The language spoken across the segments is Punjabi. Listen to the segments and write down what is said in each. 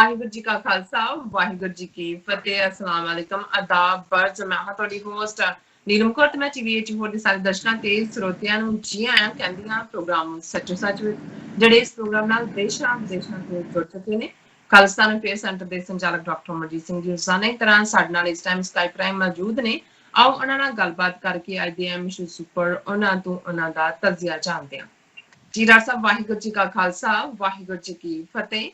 ਵਾਹਿਗੁਰੂ ਜੀ ਕਾ ਖਾਲਸਾ ਵਾਹਿਗੁਰੂ ਜੀ ਕੀ ਫਤਿਹ। अस्सलाम वालेकुम आदाब बर्ज। मैं हाँ ਤੁਹਾਡੀ ਹੋਸਟ ਨੀਲਮ ਕੌਰ ਤੇ ਮੈਂ ਟੀਵੀ ਹੋਰ ਦੇ ਸਾਰੇ ਦਰਸ਼ਕਾਂ ਤੇ ਸਰੋਤਿਆਂ ਨੂੰ ਜੀ ਆਇਆਂ ਕਹਿੰਦੀ ਹਾਂ ਪ੍ਰੋਗਰਾਮ ਸੱਚੋ ਸੱਚ ਵਿੱਚ, ਜਿਹੜੇ ਇਸ ਪ੍ਰੋਗਰਾਮ ਨਾਲ ਦੇਸ਼ਾਂ ਵਿਦੇਸ਼ਾਂ ਤੋਂ ਜੁੜ ਚੁੱਕੇ ਨੇ। ਖਾਲਿਸਤਾਨ ਅਫੇਅਰ ਸੈਂਟਰ ਦੇ ਸੰਚਾਲਕ ਡਾਕਟਰ ਅਮਰਜੀਤ ਸਿੰਘ ਜੀ ਰੋਜ਼ਾਨਾ ਦੀ ਤਰ੍ਹਾਂ ਸਾਡੇ ਨਾਲ ਇਸ ਟਾਈਮ ਸਕਾਈਪ ਰਾਹੀਂ ਮੌਜੂਦ ਨੇ। ਆਓ ਉਹਨਾਂ ਨਾਲ ਗੱਲਬਾਤ ਕਰਕੇ ਅੱਜ ਦੇ ਅਹਿਮ ਇਸ਼ੂਜ਼ ਉੱਪਰ ਉਹਨਾਂ ਤੋਂ ਉਹਨਾਂ ਦਾ ਤਜਜ਼ੀਆ ਜਾਣਦੇ ਹਾਂ। ਜੀ ਡਾਕਟਰ ਸਾਹਿਬ, ਵਾਹਿਗੁਰੂ ਜੀ ਕਾ ਖਾਲਸਾ ਵਾਹਿਗੁਰੂ ਜੀ ਕੀ ਫਤਿਹ।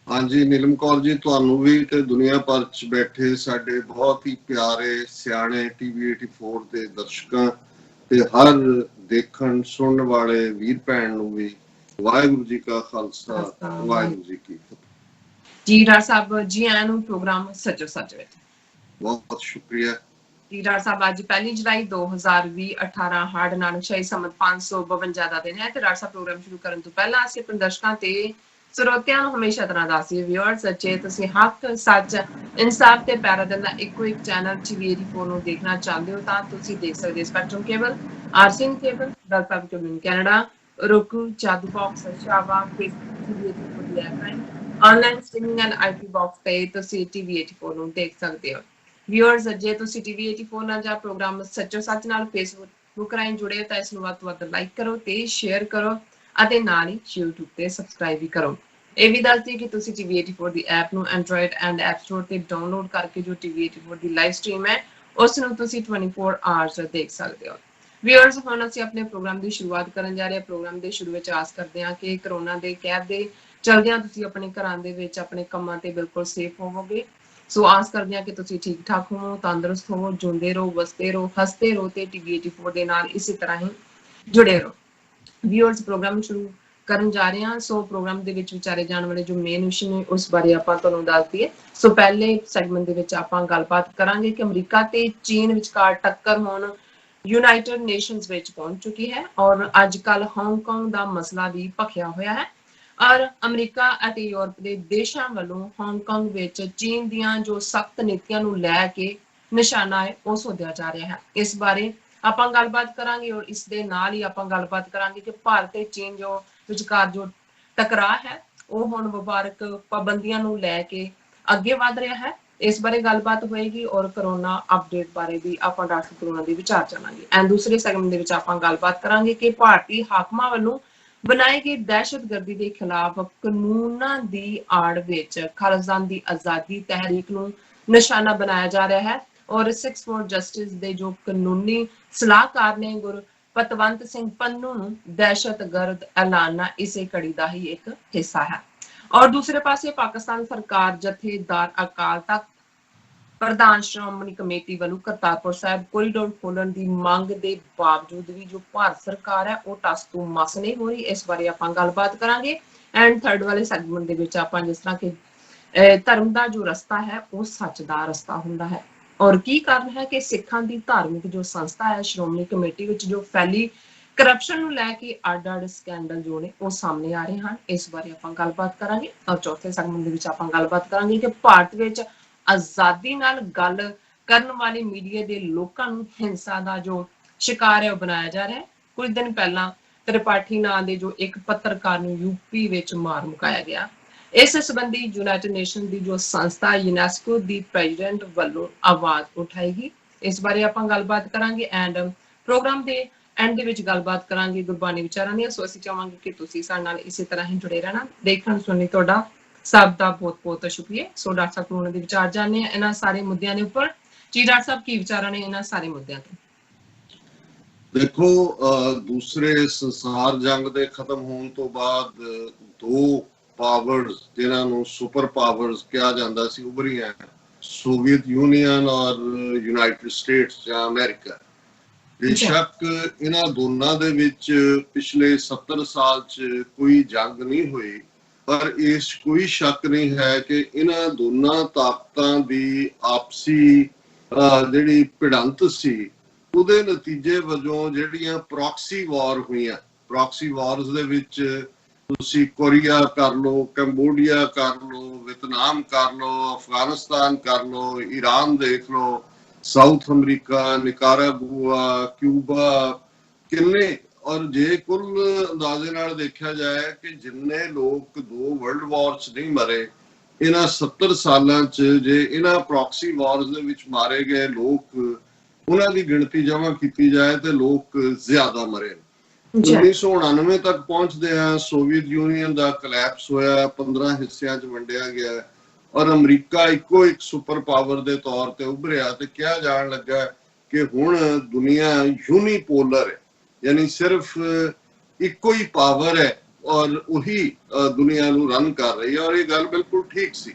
हाँ जी नीलम कौर जी, ਤੁਹਾਨੂੰ ਵੀ ਤੇ ਦੁਨੀਆ ਭਰ ਚ ਬੈਠੇ ਸਾਡੇ ਬਹੁਤ ਹੀ ਪਿਆਰੇ ਸਿਆਣੇ ਟੀਵੀ 84 ਦੇ ਦਰਸ਼ਕਾਂ ਤੇ ਹਰ ਦੇਖਣ ਸੁਣਨ ਵਾਲੇ ਵੀਰ ਭੈਣ ਨੂੰ ਵੀ ਵਾਹਿਗੁਰੂ ਜੀ ਕਾ ਖਾਲਸਾ ਵਾਹਿਗੁਰੂ ਜੀ ਕੀ ਫਤਿਹ। ਜੀ ਡਾਕਟਰ ਸਾਹਿਬ, ਜੀ ਆਇਆਂ ਨੂੰ ਪ੍ਰੋਗਰਾਮ ਸੱਚੋ ਸੱਚ ਵਿੱਚ। ਬਹੁਤ ਸ਼ੁਕਰੀਆ ਜੀ ਡਾਕਟਰ ਸਾਹਿਬ, ਅੱਜ 1 ਜੁਲਾਈ 2020 18 ਹਾੜ ਨਾਨਕਸ਼ਾਹੀ ਸੰਮਤ 552 ਦਾ ਦਿਨ ਹੈ ਤੇ ਡਾਕਟਰ ਸਾਹਿਬ ਪ੍ਰੋਗਰਾਮ ਸ਼ੁਰੂ ਕਰਨ ਤੋਂ ਪਹਿਲਾਂ ਅਸੀਂ ਆਪਣੇ ਦਰਸ਼ਕਾਂ ਤੇ ਸਰੋਤਿਆਂ ਨੂੰ ਹਮੇਸ਼ਾ ਤਰ੍ਹਾਂ ਦੱਸਦੇ ਵਿਊਅਰਸ, ਜੇ ਤੁਸੀਂ ਹੱਕ ਸੱਚ ਇਨਸਾਫ ਤੇ ਪੈਰਾ ਦਿੰਦਾ ਇੱਕੋ ਇੱਕ ਚੈਨਲ ਟੀਵੀ 84 ਨੂੰ ਦੇਖਣਾ ਚਾਹੁੰਦੇ ਹੋ ਤਾਂ ਤੁਸੀਂ ਦੇਖ ਸਕਦੇ ਹੋ spectrum cable, RCN cable, doctor Sahib cable Canada, roku, ਚਾਦੂ ਬਾਕਸ, ਸ਼ਾਵਾ, ਫੇਸਬੁੱਕ ਟੀਵੀ 84 ਦੀ ਐਪ ਰਾਹੀਂ online streaming and IP box ਤੇ ਤੁਸੀਂ ਟੀਵੀ 84 ਨੂੰ ਦੇਖ ਸਕਦੇ ਹੋ। ਵਿਊਅਰਸ, ਜੇ ਤੁਸੀਂ ਟੀਵੀ 84 ਨਾਲ ਜਾਂ ਪ੍ਰੋਗਰਾਮ ਸੱਚੋ ਸੱਚ ਨਾਲ ਫੇਸਬੁੱਕ ਰਾਹੀਂ ਜੁੜੇ ਤਾਂ ਇਸ ਨੂੰ ਵੱਧ ਤੋਂ ਵੱਧ ਲਾਈਕ ਕਰੋ ਤੇ ਸ਼ੇਅਰ ਕਰੋ ਅਤੇ ਨਾਲ ਹੀ YouTube ਤੇ ਸਬਸਕ੍ਰਾਈਬ ਵੀ ਕਰੋ। ਇਹ ਵੀ ਦੱਸ ਦਈਏ ਕਿ ਤੁਸੀਂ ਟੀਵੀ 84 ਦੀ ਐਪ ਨੂੰ ਐਂਡਰੋਇਡ ਐਂਡ ਐਪ ਸਟੋਰ ਤੇ ਡਾਊਨਲੋਡ ਕਰਕੇ ਜੋ ਟੀਵੀ 84 ਦੀ ਲਾਈਵ ਸਟ੍ਰੀਮ ਹੈ ਉਸ ਨੂੰ ਤੁਸੀਂ 24 ਆਵਰਸ ਦੇਖ ਸਕਦੇ ਹੋ। ਵਿਊਅਰਸ, ਹੁਣ ਅਸੀਂ ਆਪਣੇ ਪ੍ਰੋਗਰਾਮ ਦੀ ਸ਼ੁਰੂਆਤ ਕਰਨ ਜਾ ਰਹੇ ਹਾਂ। ਪ੍ਰੋਗਰਾਮ ਦੇ ਸ਼ੁਰੂ ਵਿੱਚ ਆਸ ਕਰਦੇ ਹਾਂ ਕਿ ਕਰੋਨਾ ਦੇ ਕਹਿਰ ਦੇ ਚਲਦਿਆਂ ਤੁਸੀਂ ਆਪਣੇ ਘਰਾਂ ਦੇ ਵਿੱਚ ਆਪਣੇ ਕੰਮਾਂ ਤੇ ਬਿਲਕੁਲ ਸੇਫ ਹੋਵੋਗੇ। ਸੋ ਆਸ ਕਰਦੇ ਹਾਂ ਕਿ ਤੁਸੀਂ ਠੀਕ ਠਾਕ ਹੋਵੋ, ਤੰਦਰੁਸਤ ਹੋਵੋ, ਜਿਉਂਦੇ ਰਹੋ, ਵਸਦੇ ਰਹੋ, ਹੱਸਦੇ ਰਹੋ ਤੇ ਟੀਵੀ 84 ਦੇ ਨਾਲ ਇਸੇ ਤਰ੍ਹਾਂ ਹੀ ਜੁੜੇ ਰਹੋ। ਵਿਊਅਰਸ, ਪ੍ਰੋਗਰਾਮ ਸ਼ੁਰੂ ਕਰਨ ਜਾ ਰਹੇ ਹਾਂ। ਸੋ ਪ੍ਰੋਗਰਾਮ ਦੇ ਵਿੱਚ ਵਿਚਾਰੇ ਜਾਣ ਵਾਲੇ ਜੋ ਮੇਨ ਇਸ਼ੂ ਨੇ ਉਸ ਬਾਰੇ ਆਪਾਂ ਤੁਹਾਨੂੰ ਦੱਸ ਦਈਏ। ਸੋ ਪਹਿਲੇ ਸੈਗਮੈਂਟ ਦੇ ਵਿੱਚ ਆਪਾਂ ਗੱਲਬਾਤ ਕਰਾਂਗੇ ਕਿ ਅਮਰੀਕਾ ਤੇ ਚੀਨ ਵਿਚਕਾਰ ਟੱਕਰ ਹੁਣ ਯੂਨਾਈਟਿਡ ਨੇਸ਼ਨਸ ਵਿੱਚ ਪਹੁੰਚ ਚੁੱਕੀ ਹੈ ਔਰ ਅੱਜ ਕੱਲ੍ਹ ਹਾਂਗਕਾਂਗ ਦਾ ਮਸਲਾ ਵੀ ਭਖਿਆ ਹੋਇਆ ਹੈ ਔਰ ਅਮਰੀਕਾ ਅਤੇ ਯੂਰਪ ਦੇ ਦੇਸ਼ਾਂ ਵੱਲੋਂ ਹਾਂਗਕਾਂਗ ਵਿੱਚ ਚੀਨ ਦੀਆਂ ਜੋ ਸਖਤ ਨੀਤੀਆਂ ਨੂੰ ਲੈ ਕੇ ਨਿਸ਼ਾਨਾ ਹੈ ਉਹ ਸੋਧਿਆ ਜਾ ਰਿਹਾ ਹੈ। ਇਸ ਬਾਰੇ ਆਪਾਂ ਗੱਲਬਾਤ ਕਰਾਂਗੇ ਔਰ ਇਸ ਦੇ ਨਾਲ ਹੀ ਆਪਾਂ ਗੱਲਬਾਤ ਕਰਾਂਗੇ ਕਿ ਭਾਰਤ ਤੇ ਚੀਨ ਜੋ ਵਿਚਕਾਰ ਜੋ ਟਕਰਾਅ ਹੈ ਉਹ ਹੁਣ ਵਪਾਰਕ ਪਾਬੰਦੀਆਂ ਨੂੰ ਲੈ ਕੇ ਅੱਗੇ ਵਧ ਰਿਹਾ ਹੈ। ਇਸ ਬਾਰੇ ਗੱਲਬਾਤ ਹੋਏਗੀ ਔਰ ਕਰੋਨਾ ਅਪਡੇਟ ਬਾਰੇ ਵੀ ਆਪਾਂ ਡਾਕਟਰ ਕਰੋਨਾ ਦੇ ਵਿਚਾਰ ਜਾਣਾਂਗੇ। ਐਂਡ ਦੂਸਰੇ ਸੈਗਮੈਂਟ ਦੇ ਵਿੱਚ ਆਪਾਂ ਗੱਲਬਾਤ ਕਰਾਂਗੇ ਕਿ ਭਾਰਤੀ ਹਾਕਮਾਂ ਵੱਲੋਂ ਬਣਾਈ ਗਈ ਦਹਿਸ਼ਤਗਰਦੀ ਦੇ ਖਿਲਾਫ ਕਾਨੂੰਨਾਂ ਦੀ ਆੜ ਵਿੱਚ ਖਾਲਿਸਤਾਨ ਦੀ ਆਜ਼ਾਦੀ ਤਹਿਰੀਕ ਨੂੰ ਨਿਸ਼ਾਨਾ ਬਣਾਇਆ ਜਾ ਰਿਹਾ ਹੈ ਔਰ 6 ਫॉर ਜਸਟਿਸ ਦੇ ਜੋ ਕਾਨੂੰਨੀ ਸਲਾਹਕਾਰ ਨੇ ਪਤਵੰਤ ਸਿੰਘ ਪੰਨੂ ਨੂੰ ਦਹਿਸ਼ਤਗਰਦ ਐਲਾਨਣਾ ਇਸੇ ਕੜੀ ਦਾ ਹੀ ਇੱਕ ਹਿੱਸਾ ਹੈ। ਔਰ ਦੂਸਰੇ ਪਾਸੇ ਪਾਕਿਸਤਾਨ ਸਰਕਾਰ ਜਥੇਦਾਰ ਅਕਾਲ ਤਖਤ ਪ੍ਰਧਾਨ ਸ਼੍ਰੋਮਣੀ ਕਮੇਟੀ ਵੱਲੋਂ ਕਰਤਾਰਪੁਰ ਸਾਹਿਬ ਕੋਰੀਡੋਰ ਖੋਲਣ ਦੀ ਮੰਗ ਦੇ ਬਾਵਜੂਦ ਵੀ ਜੋ ਭਾਰਤ ਸਰਕਾਰ ਹੈ ਉਹ ਟਸ ਤੋਂ ਮਸ ਨਹੀਂ ਹੋ ਰਹੀ। ਇਸ ਬਾਰੇ ਆਪਾਂ ਗੱਲਬਾਤ ਕਰਾਂਗੇ। ਐਂਡ ਥਰਡ ਵਾਲੇ ਸੈਗਮੈਂਟ ਦੇ ਵਿੱਚ ਆਪਾਂ ਜਿਸ ਤਰ੍ਹਾਂ ਕਿ ਧਰਮ ਦਾ ਜੋ ਰਸਤਾ ਹੈ ਉਹ ਸੱਚ ਦਾ ਰਸਤਾ ਹੁੰਦਾ ਹੈ ਔਰ ਕੀ ਕਾਰਨ ਹੈ ਕਿ ਸਿੱਖਾਂ ਦੀ ਧਾਰਮਿਕ ਜੋ ਸੰਸਥਾ ਹੈ ਸ਼੍ਰੋਮਣੀ ਕਮੇਟੀ ਵਿੱਚ ਜੋ ਫੈਲੀ ਕਰਪਸ਼ਨ ਨੂੰ ਲੈ ਕੇ ਅੱਡ-ਅੱਡ ਸਕੈਂਡਲ ਜੋ ਨੇ ਉਹ ਸਾਹਮਣੇ ਆ ਰਹੇ ਹਨ। ਇਸ ਬਾਰੇ ਆਪਾਂ ਗੱਲਬਾਤ ਕਰਾਂਗੇ ਔਰ ਚੌਥੇ ਸੈਗਮੈਂਟ ਦੇ ਵਿੱਚ ਆਪਾਂ ਗੱਲਬਾਤ ਕਰਾਂਗੇ ਕਿ ਭਾਰਤ ਵਿੱਚ ਆਜ਼ਾਦੀ ਨਾਲ ਗੱਲ ਕਰਨ ਵਾਲੇ ਮੀਡੀਆ ਦੇ ਲੋਕਾਂ ਨੂੰ ਹਿੰਸਾ ਦਾ ਜੋ ਸ਼ਿਕਾਰ ਹੈ ਉਹ ਬਣਾਇਆ ਜਾ ਰਿਹਾ ਹੈ। ਕੁਝ ਦਿਨ ਪਹਿਲਾਂ ਤ੍ਰਿਪਾਠੀ ਨਾਂ ਦੇ ਜੋ ਇੱਕ ਪੱਤਰਕਾਰ ਨੂੰ ਯੂਪੀ ਵਿੱਚ ਮਾਰ ਮੁਕਾਇਆ ਗਿਆ। ਇਸ ਸੰਬੰਧੀ ਯੂਨਾਈਟਿਡ ਨੇਸ਼ਨ ਦੀ ਜੋ ਸੰਸਥਾ ਯੂਨੈਸਕੋ ਦੀ ਪ੍ਰੈਜ਼ੀਡੈਂਟ ਵੱਲੋਂ ਆਵਾਜ਼ ਉਠਾਏਗੀ। ਇਸ ਬਾਰੇ ਆਪਾਂ ਗੱਲਬਾਤ ਕਰਾਂਗੇ ਐਂਡ ਪ੍ਰੋਗਰਾਮ ਦੇ ਐਂਡ ਦੇ ਵਿੱਚ ਗੱਲਬਾਤ ਕਰਾਂਗੇ ਗੁਰਬਾਣੀ ਵਿਚਾਰਾਂ ਦੀ। ਸੋ ਅਸੀਂ ਚਾਹਾਂਗੇ ਕਿ ਤੁਸੀਂ ਸਾਡੇ ਨਾਲ ਇਸੇ ਤਰ੍ਹਾਂ ਹੀ ਜੁੜੇ ਰਹਿਣਾ। ਦੇਖਣ ਸੁਣਨ ਲਈ ਤੁਹਾਡਾ ਸਭ ਦਾ ਬਹੁਤ ਬਹੁਤ ਸ਼ੁਕਰੀਆ। ਸੋ ਡਾਕਟਰ ਸਾਹਿਬ ਕੋਲੋਂ ਦੇ ਵਿਚਾਰ ਜਾਣਨੇ ਆ ਇਹਨਾਂ ਸਾਰੇ ਮੁੱਦਿਆਂ ਦੇ ਉੱਪਰ। ਜੀ ਡਾਕਟਰ ਸਾਹਿਬ, ਕੀ ਵਿਚਾਰਾਂ ਨੇ ਇਹਨਾਂ ਸਾਰੇ ਮੁੱਦਿਆਂ ਤੇ? ਦੇਖੋ, ਦੂਸਰੇ ਸੰਸਾਰ ਜੰਗ ਦੇ ਖਤਮ ਹੋਣ ਤੋਂ ਬਾਅਦ ਦੋ ਪਾਵਰਸ ਜਿਨ੍ਹਾਂ ਨੂੰ ਸੁਪਰ ਪਾਵਰਸ ਕਿਹਾ ਜਾਂਦਾ ਸੀ ਉਭਰੀਆਂ, ਸੋਵੀਅਤ ਯੂਨੀਅਨ ਔਰ ਯੂਨਾਈਟਿਡ ਸਟੇਟਸ ਜਾਂ ਅਮਰੀਕਾ। ਬੇਸ਼ੱਕ ਇਹਨਾਂ ਦੋਨਾਂ ਦੇ ਵਿੱਚ ਪਿਛਲੇ 70 ਸਾਲ 'ਚ ਕੋਈ ਜੰਗ ਨਹੀਂ ਹੋਈ, ਪਰ ਇਸ ਕੋਈ ਸ਼ੱਕ ਨਹੀਂ ਹੈ ਕਿ ਇਹਨਾਂ ਦੋਨਾਂ ਤਾਕਤਾਂ ਦੀ ਆਪਸੀ ਜਿਹੜੀ ਭਿੜੰਤ ਸੀ ਉਹਦੇ ਨਤੀਜੇ ਵਜੋਂ ਜਿਹੜੀਆਂ ਪ੍ਰੌਕਸੀ ਵਾਰ ਹੋਈਆਂ, ਪ੍ਰੌਕਸੀ ਵਾਰਸ ਦੇ ਵਿੱਚ ਤੁਸੀਂ ਕੋਰੀਆ ਕਰ ਲਓ, ਕੰਬੋਡੀਆ ਕਰ ਲਓ, ਵਿਤਨਾਮ ਕਰ ਲਓ, ਅਫਗਾਨਿਸਤਾਨ ਕਰ ਲਓ, ਈਰਾਨ ਦੇਖ ਲਓ, ਸਾਊਥ ਅਮਰੀਕਾ, ਨਿਕਾਰਾਗੁਆ, ਕਿਊਬਾ, ਕਿੰਨੇ। ਔਰ ਜੇ ਕੁੱਲ ਅੰਦਾਜ਼ੇ ਨਾਲ ਦੇਖਿਆ ਜਾਏ ਕਿ ਜਿੰਨੇ ਲੋਕ ਦੋ ਵਰਲਡ ਵਾਰ 'ਚ ਨਹੀਂ ਮਰੇ ਇਹਨਾਂ 70 ਸਾਲਾਂ 'ਚ ਜੇ ਇਹਨਾਂ ਪ੍ਰੌਕਸੀ ਵਾਰਸ ਦੇ ਵਿੱਚ ਮਾਰੇ ਗਏ ਲੋਕ, ਉਹਨਾਂ ਦੀ ਗਿਣਤੀ ਜਮ੍ਹਾਂ ਕੀਤੀ ਜਾਏ ਤੇ ਲੋਕ ਜ਼ਿਆਦਾ ਮਰੇ। 1999 ਤੱਕ ਪਹੁੰਚਦੇ ਆ ਸੋਵੀਅਤ ਯੂਨੀਅਨ ਦਾ ਕਲੈਪਸ ਹੋਇਆ, 15 ਹਿੱਸਿਆਂ 'ਚ ਵੰਡਿਆ ਗਿਆ ਔਰ ਅਮਰੀਕਾ ਇੱਕੋ ਇੱਕ ਸੁਪਰ ਪਾਵਰ ਦੇ ਤੌਰ ਤੇ ਉੱਭਰਿਆ ਤੇ ਕਿਹਾ ਜਾਣ ਲੱਗਾ ਕਿ ਹੁਣ ਦੁਨੀਆ ਯੂਨੀਪੋਲਰ ਹੈ, ਯਾਨੀ ਸਿਰਫ ਇੱਕੋ ਹੀ ਪਾਵਰ ਹੈ ਔਰ ਉਹੀ ਦੁਨੀਆ ਨੂੰ ਰਨ ਕਰ ਰਹੀ ਹੈ। ਔਰ ਇਹ ਗੱਲ ਬਿਲਕੁਲ ਠੀਕ ਸੀ।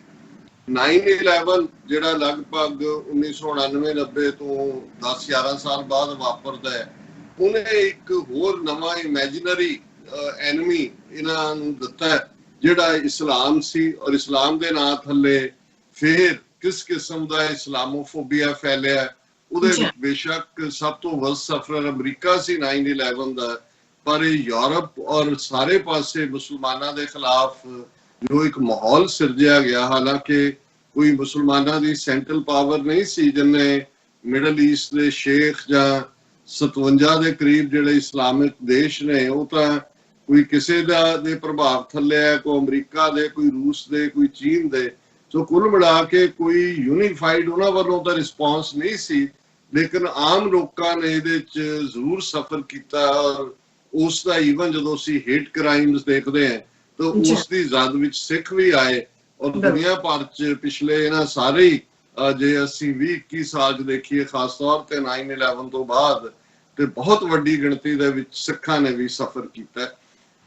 9/11 ਜਿਹੜਾ ਲਗਭਗ 1999-90 ਤੋਂ 10-11 ਸਾਲ ਬਾਅਦ ਵਾਪਰਦਾ ਹੈ, ਉਹਨੇ ਇੱਕ ਹੋਰ ਨਵਾਂ ਇਮੈਜਿਨਰੀ ਐਨਮੀ ਇਹਨਾਂ ਨੂੰ ਦਿੱਤਾ ਜਿਹੜਾ ਇਸਲਾਮ ਸੀ। ਔਰ ਇਸਲਾਮ ਦੇ ਨਾਂ ਥੱਲੇ ਫਿਰ ਕਿਸ ਕਿਸਮ ਦਾ ਇਸਲਾਮੋਫੋਬੀਆ ਫੈਲਿਆ, ਉਹਦੇ ਵਿੱਚ ਬੇਸ਼ੱਕ ਸਭ ਤੋਂ ਵੱਧ ਸਫਰ ਅਮਰੀਕਾ ਸੀ 9/11 ਦਾ, ਪਰ ਯੂਰਪ ਔਰ ਸਾਰੇ ਪਾਸੇ ਮੁਸਲਮਾਨਾਂ ਦੇ ਖਿਲਾਫ ਜੋ ਇੱਕ ਮਾਹੌਲ ਸਿਰਜਿਆ ਗਿਆ, ਹਾਲਾਂਕਿ ਕੋਈ ਮੁਸਲਮਾਨਾਂ ਦੀ ਸੈਂਟਰਲ ਪਾਵਰ ਨਹੀਂ ਸੀ ਜਿਹਨੇ ਮਿਡਲ ਈਸਟ ਦੇ ਸ਼ੇਖ ਜਾਂ 57 ਦੇ ਕਰੀਬ ਜਿਹੜੇ ਇਸਲਾਮਿਕ ਦੇਸ਼ ਨੇ, ਉਹ ਤਾਂ ਕੋਈ ਕਿਸੇ ਦੇ ਪ੍ਰਭਾਵ ਥੱਲੇ ਹੈ, ਕੋਈ ਅਮਰੀਕਾ ਦੇ, ਕੋਈ ਰੂਸ ਦੇ, ਕੋਈ ਚੀਨ ਦੇ। ਸੋ ਕੁੱਲ ਮਿਲਾ ਕੇ ਕੋਈ ਯੂਨੀਫਾਈਡ ਉਹਨਾਂ ਵੱਲੋਂ ਤਾਂ ਰਿਸਪੌਂਸ ਨਹੀਂ ਸੀ, ਲੇਕਿਨ ਆਮ ਲੋਕਾਂ ਨੇ ਇਹਦੇ 'ਚ ਜ਼ਰੂਰ ਸਫਰ ਕੀਤਾ। ਔਰ ਉਸ ਦਾ ਈਵਨ ਜਦੋਂ ਅਸੀਂ ਹੇਟ ਕ੍ਰਾਈਮਸ ਦੇਖਦੇ ਹਾਂ ਤਾਂ ਉਸ ਦੀ ਜ਼ਦ ਵਿੱਚ ਸਿੱਖ ਵੀ ਆਏ। ਔਰ ਦੁਨੀਆ ਭਰ 'ਚ ਪਿਛਲੇ ਇਹਨਾਂ ਸਾਰੇ ਜੇ ਅਸੀਂ 20-21 ਸਾਲ 'ਚ ਦੇਖੀਏ, ਖਾਸ ਤੌਰ ਤੇ 9/11 ਤੋਂ ਬਾਅਦ, ਤੇ ਬਹੁਤ ਵੱਡੀ ਗਿਣਤੀ ਦੇ ਵਿੱਚ ਸਿੱਖਾਂ ਨੇ ਵੀ ਸਫਰ ਕੀਤਾ।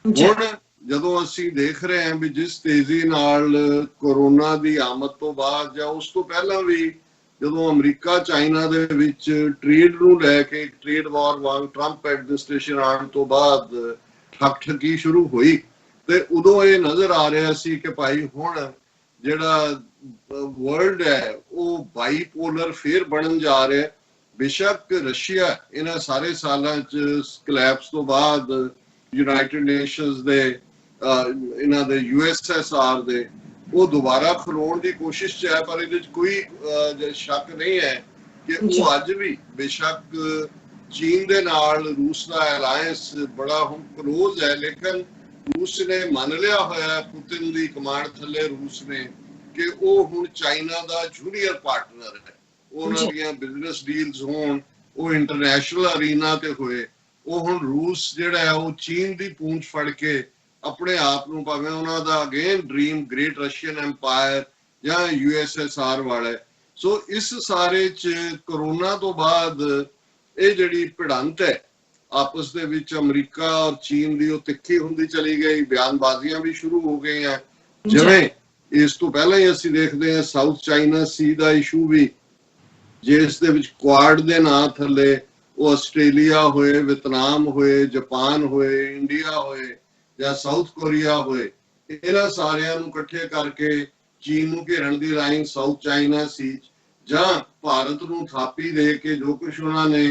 ਹੁਣ ਜਦੋਂ ਅਸੀਂ ਦੇਖ ਰਹੇ ਹਾਂ ਵੀ ਜਿਸ ਤੇਜ਼ੀ ਨਾਲ ਕੋਰੋਨਾ ਦੀ ਆਮਦ ਤੋਂ ਬਾਅਦ ਜਾਂ ਉਸ ਤੋਂ ਪਹਿਲਾਂ ਵੀ ਜਦੋਂ ਅਮਰੀਕਾ ਚਾਈਨਾ ਦੇ ਵਿੱਚ ਟ੍ਰੇਡ ਨੂੰ ਲੈ ਕੇ ਟ੍ਰੇਡ ਵਾਰ ਵਾਂਗ ਟਰੰਪ ਐਡਮਿਨਿਸਟ੍ਰੇਸ਼ਨ ਆਉਣ ਤੋਂ ਬਾਅਦ ਠੱਗੀ ਸ਼ੁਰੂ ਹੋਈ, ਤੇ ਉਦੋਂ ਇਹ ਨਜ਼ਰ ਆ ਰਿਹਾ ਸੀ ਕਿ ਭਾਈ ਹੁਣ ਜਿਹੜਾ ਵਰਲਡ ਹੈ ਉਹ ਬਾਈਪੋਲਰ ਫੇਰ ਬਣਨ ਜਾ ਰਿਹਾ। ਬੇਸ਼ੱਕ ਰਸ਼ੀਆ ਇਹਨਾਂ ਸਾਰੇ ਸਾਲਾਂ 'ਚ ਕਲੈਪਸ ਤੋਂ ਬਾਅਦ ਯੂਨਾਈਟਿਡ ਨੇਸ਼ਨਸ ਦੇ ਇਹਨਾਂ ਦੇ USSR ਦੇ ਉਹ ਦੁਬਾਰਾ ਖਲੋਣ ਦੀ ਕੋਸ਼ਿਸ਼ 'ਚ ਹੈ, ਪਰ ਇਹਦੇ 'ਚ ਕੋਈ ਸ਼ੱਕ ਨਹੀਂ ਹੈ ਕਿ ਉਹ ਅੱਜ ਵੀ ਬੇਸ਼ੱਕ ਚੀਨ ਦੇ ਨਾਲ ਰੂਸ ਦਾ ਅਲਾਇੰਸ ਬੜਾ ਹੁਣ ਕਲੋਜ਼ ਹੈ, ਲੇਕਿਨ ਰੂਸ ਨੇ ਮੰਨ ਲਿਆ ਹੋਇਆ ਪੁਤਿਨ ਦੀ ਕਮਾਂਡ ਥੱਲੇ ਰੂਸ ਨੇ ਕਿ ਉਹ ਹੁਣ ਚਾਈਨਾ ਦਾ ਜੂਨੀਅਰ ਪਾਰਟਨਰ ਹੈ। ਉਹਨਾਂ ਦੀਆਂ ਬਿਜ਼ਨਸ ਡੀਲਸ ਹੋਣ, ਉਹ ਇੰਟਰਨੈਸ਼ਨਲ ਅਰੀਨਾ ਤੇ ਹੋਏ, ਉਹ ਹੁਣ ਰੂਸ ਜਿਹੜਾ ਹੈ ਉਹ ਚੀਨ ਦੀ ਪੂੰਛ ਫੜ ਕੇ ਆਪਣੇ ਆਪ ਨੂੰ, ਭਾਵੇਂ ਉਹਨਾਂ ਦਾ again dream great Russian empire ਜਾਂ USSR ਵਾਲਾ। ਸੋ ਇਸ ਸਾਰੇ 'ਚ ਕਰੋਨਾ ਤੋਂ ਬਾਅਦ ਇਹ ਜਿਹੜੀ ਭਿੜੰਤ ਹੈ ਆਪਸ ਦੇ ਵਿੱਚ ਅਮਰੀਕਾ ਔਰ ਚੀਨ ਦੀ, ਉਹ ਤਿੱਖੀ ਹੁੰਦੀ ਚਲੀ ਗਈ। ਬਿਆਨਬਾਜ਼ੀਆਂ ਵੀ ਸ਼ੁਰੂ ਹੋ ਗਈਆਂ। ਜਿਵੇਂ ਇਸ ਤੋਂ ਪਹਿਲਾਂ ਹੀ ਅਸੀਂ ਦੇਖਦੇ ਹਾਂ ਸਾਊਥ ਚਾਈਨਾ ਸੀ ਦਾ ਇਸ਼ੂ ਵੀ, ਜਿਸ ਦੇ ਵਿੱਚ ਕੁਆਡ ਦੇ ਨਾਂ ਥੱਲੇ ਉਹ ਆਸਟ੍ਰੇਲੀਆ ਹੋਏ, ਵੀਅਤਨਾਮ ਹੋਏ, ਜਾਪਾਨ ਹੋਏ, ਇੰਡੀਆ ਹੋਏ ਜਾਂ ਸਾਊਥ ਕੋਰੀਆ ਹੋਏ, ਇਹਨਾਂ ਸਾਰਿਆਂ ਨੂੰ ਇਕੱਠੇ ਕਰਕੇ ਚੀਨ ਨੂੰ ਘੇਰਨ ਦੀ ਲਾਈਨ ਸਾਊਥ ਚਾਈਨਾ ਸੀ, ਜਾਂ ਭਾਰਤ ਨੂੰ ਥਾਪੀ ਦੇ ਕੇ ਜੋ ਕੁਝ ਉਹਨਾਂ ਨੇ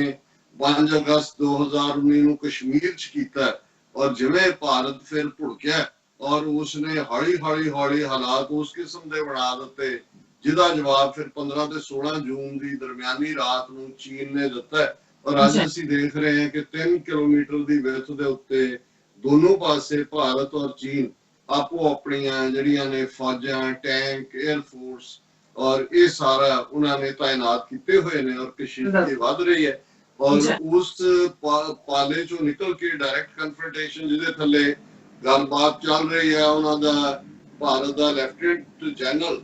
5 ਅਗਸਤ 2019 ਨੂੰ ਕਸ਼ਮੀਰ 'ਚ ਕੀਤਾ। ਔਰ ਜਿਵੇਂ ਭਾਰਤ ਫਿਰ ਭੁੜਕਿਆ ਔਰ ਉਸਨੇ ਹੌਲੀ ਹਾਲਾਤ ਉਸ ਕਿਸਮ ਦੇ ਬਣਾ ਦਿੱਤੇ, ਜਿਹਦਾ ਜਵਾਬ ਫਿਰ 15 ਤੇ 16 ਜੂਨ ਦੀ ਦਰਮਿਆਨੀ ਰਾਤ ਨੂੰ ਚੀਨ ਨੇ ਦਿੱਤਾ। ਔਰ ਅੱਜ ਅਸੀਂ ਦੇਖ ਰਹੇ ਹਾਂ ਕਿ 3 ਕਿਲੋਮੀਟਰ ਦੀ ਵਿੱਥ ਦੇ ਉੱਤੇ ਦੋਨੋਂ ਪਾਸੇ ਭਾਰਤ ਔਰ ਚੀਨ ਆਪੋ ਆਪਣੀਆਂ ਜਿਹੜੀਆਂ ਨੇ ਫੌਜਾਂ, ਟੈਂਕ, 에ਅਰਫੋਰਸ ਔਰ ਇਹ ਸਾਰਾ ਉਹਨਾਂ ਨੇ ਤਾਇਨਾਤ ਕੀਤੇ ਹੋਏ ਨੇ। ਔਰ ਕਸ਼ੀਦਗੀ ਵੱਧ ਰਹੀ ਹੈ ਔਰ ਉਸ ਪਾਲੇ ਚੋਂ ਨਿਕਲ ਕੇ ਡਾਇਰੈਕਟ ਕਨਫਰੰਟੇਸ਼ਨ ਜਿਹਦੇ ਥੱਲੇ ਗੱਲਬਾਤ ਚੱਲ ਰਹੀ ਹੈ, ਉਹਨਾਂ ਦਾ ਭਾਰਤ ਦਾ ਲੈਫਟੀਨੈਂਟ ਜਨਰਲ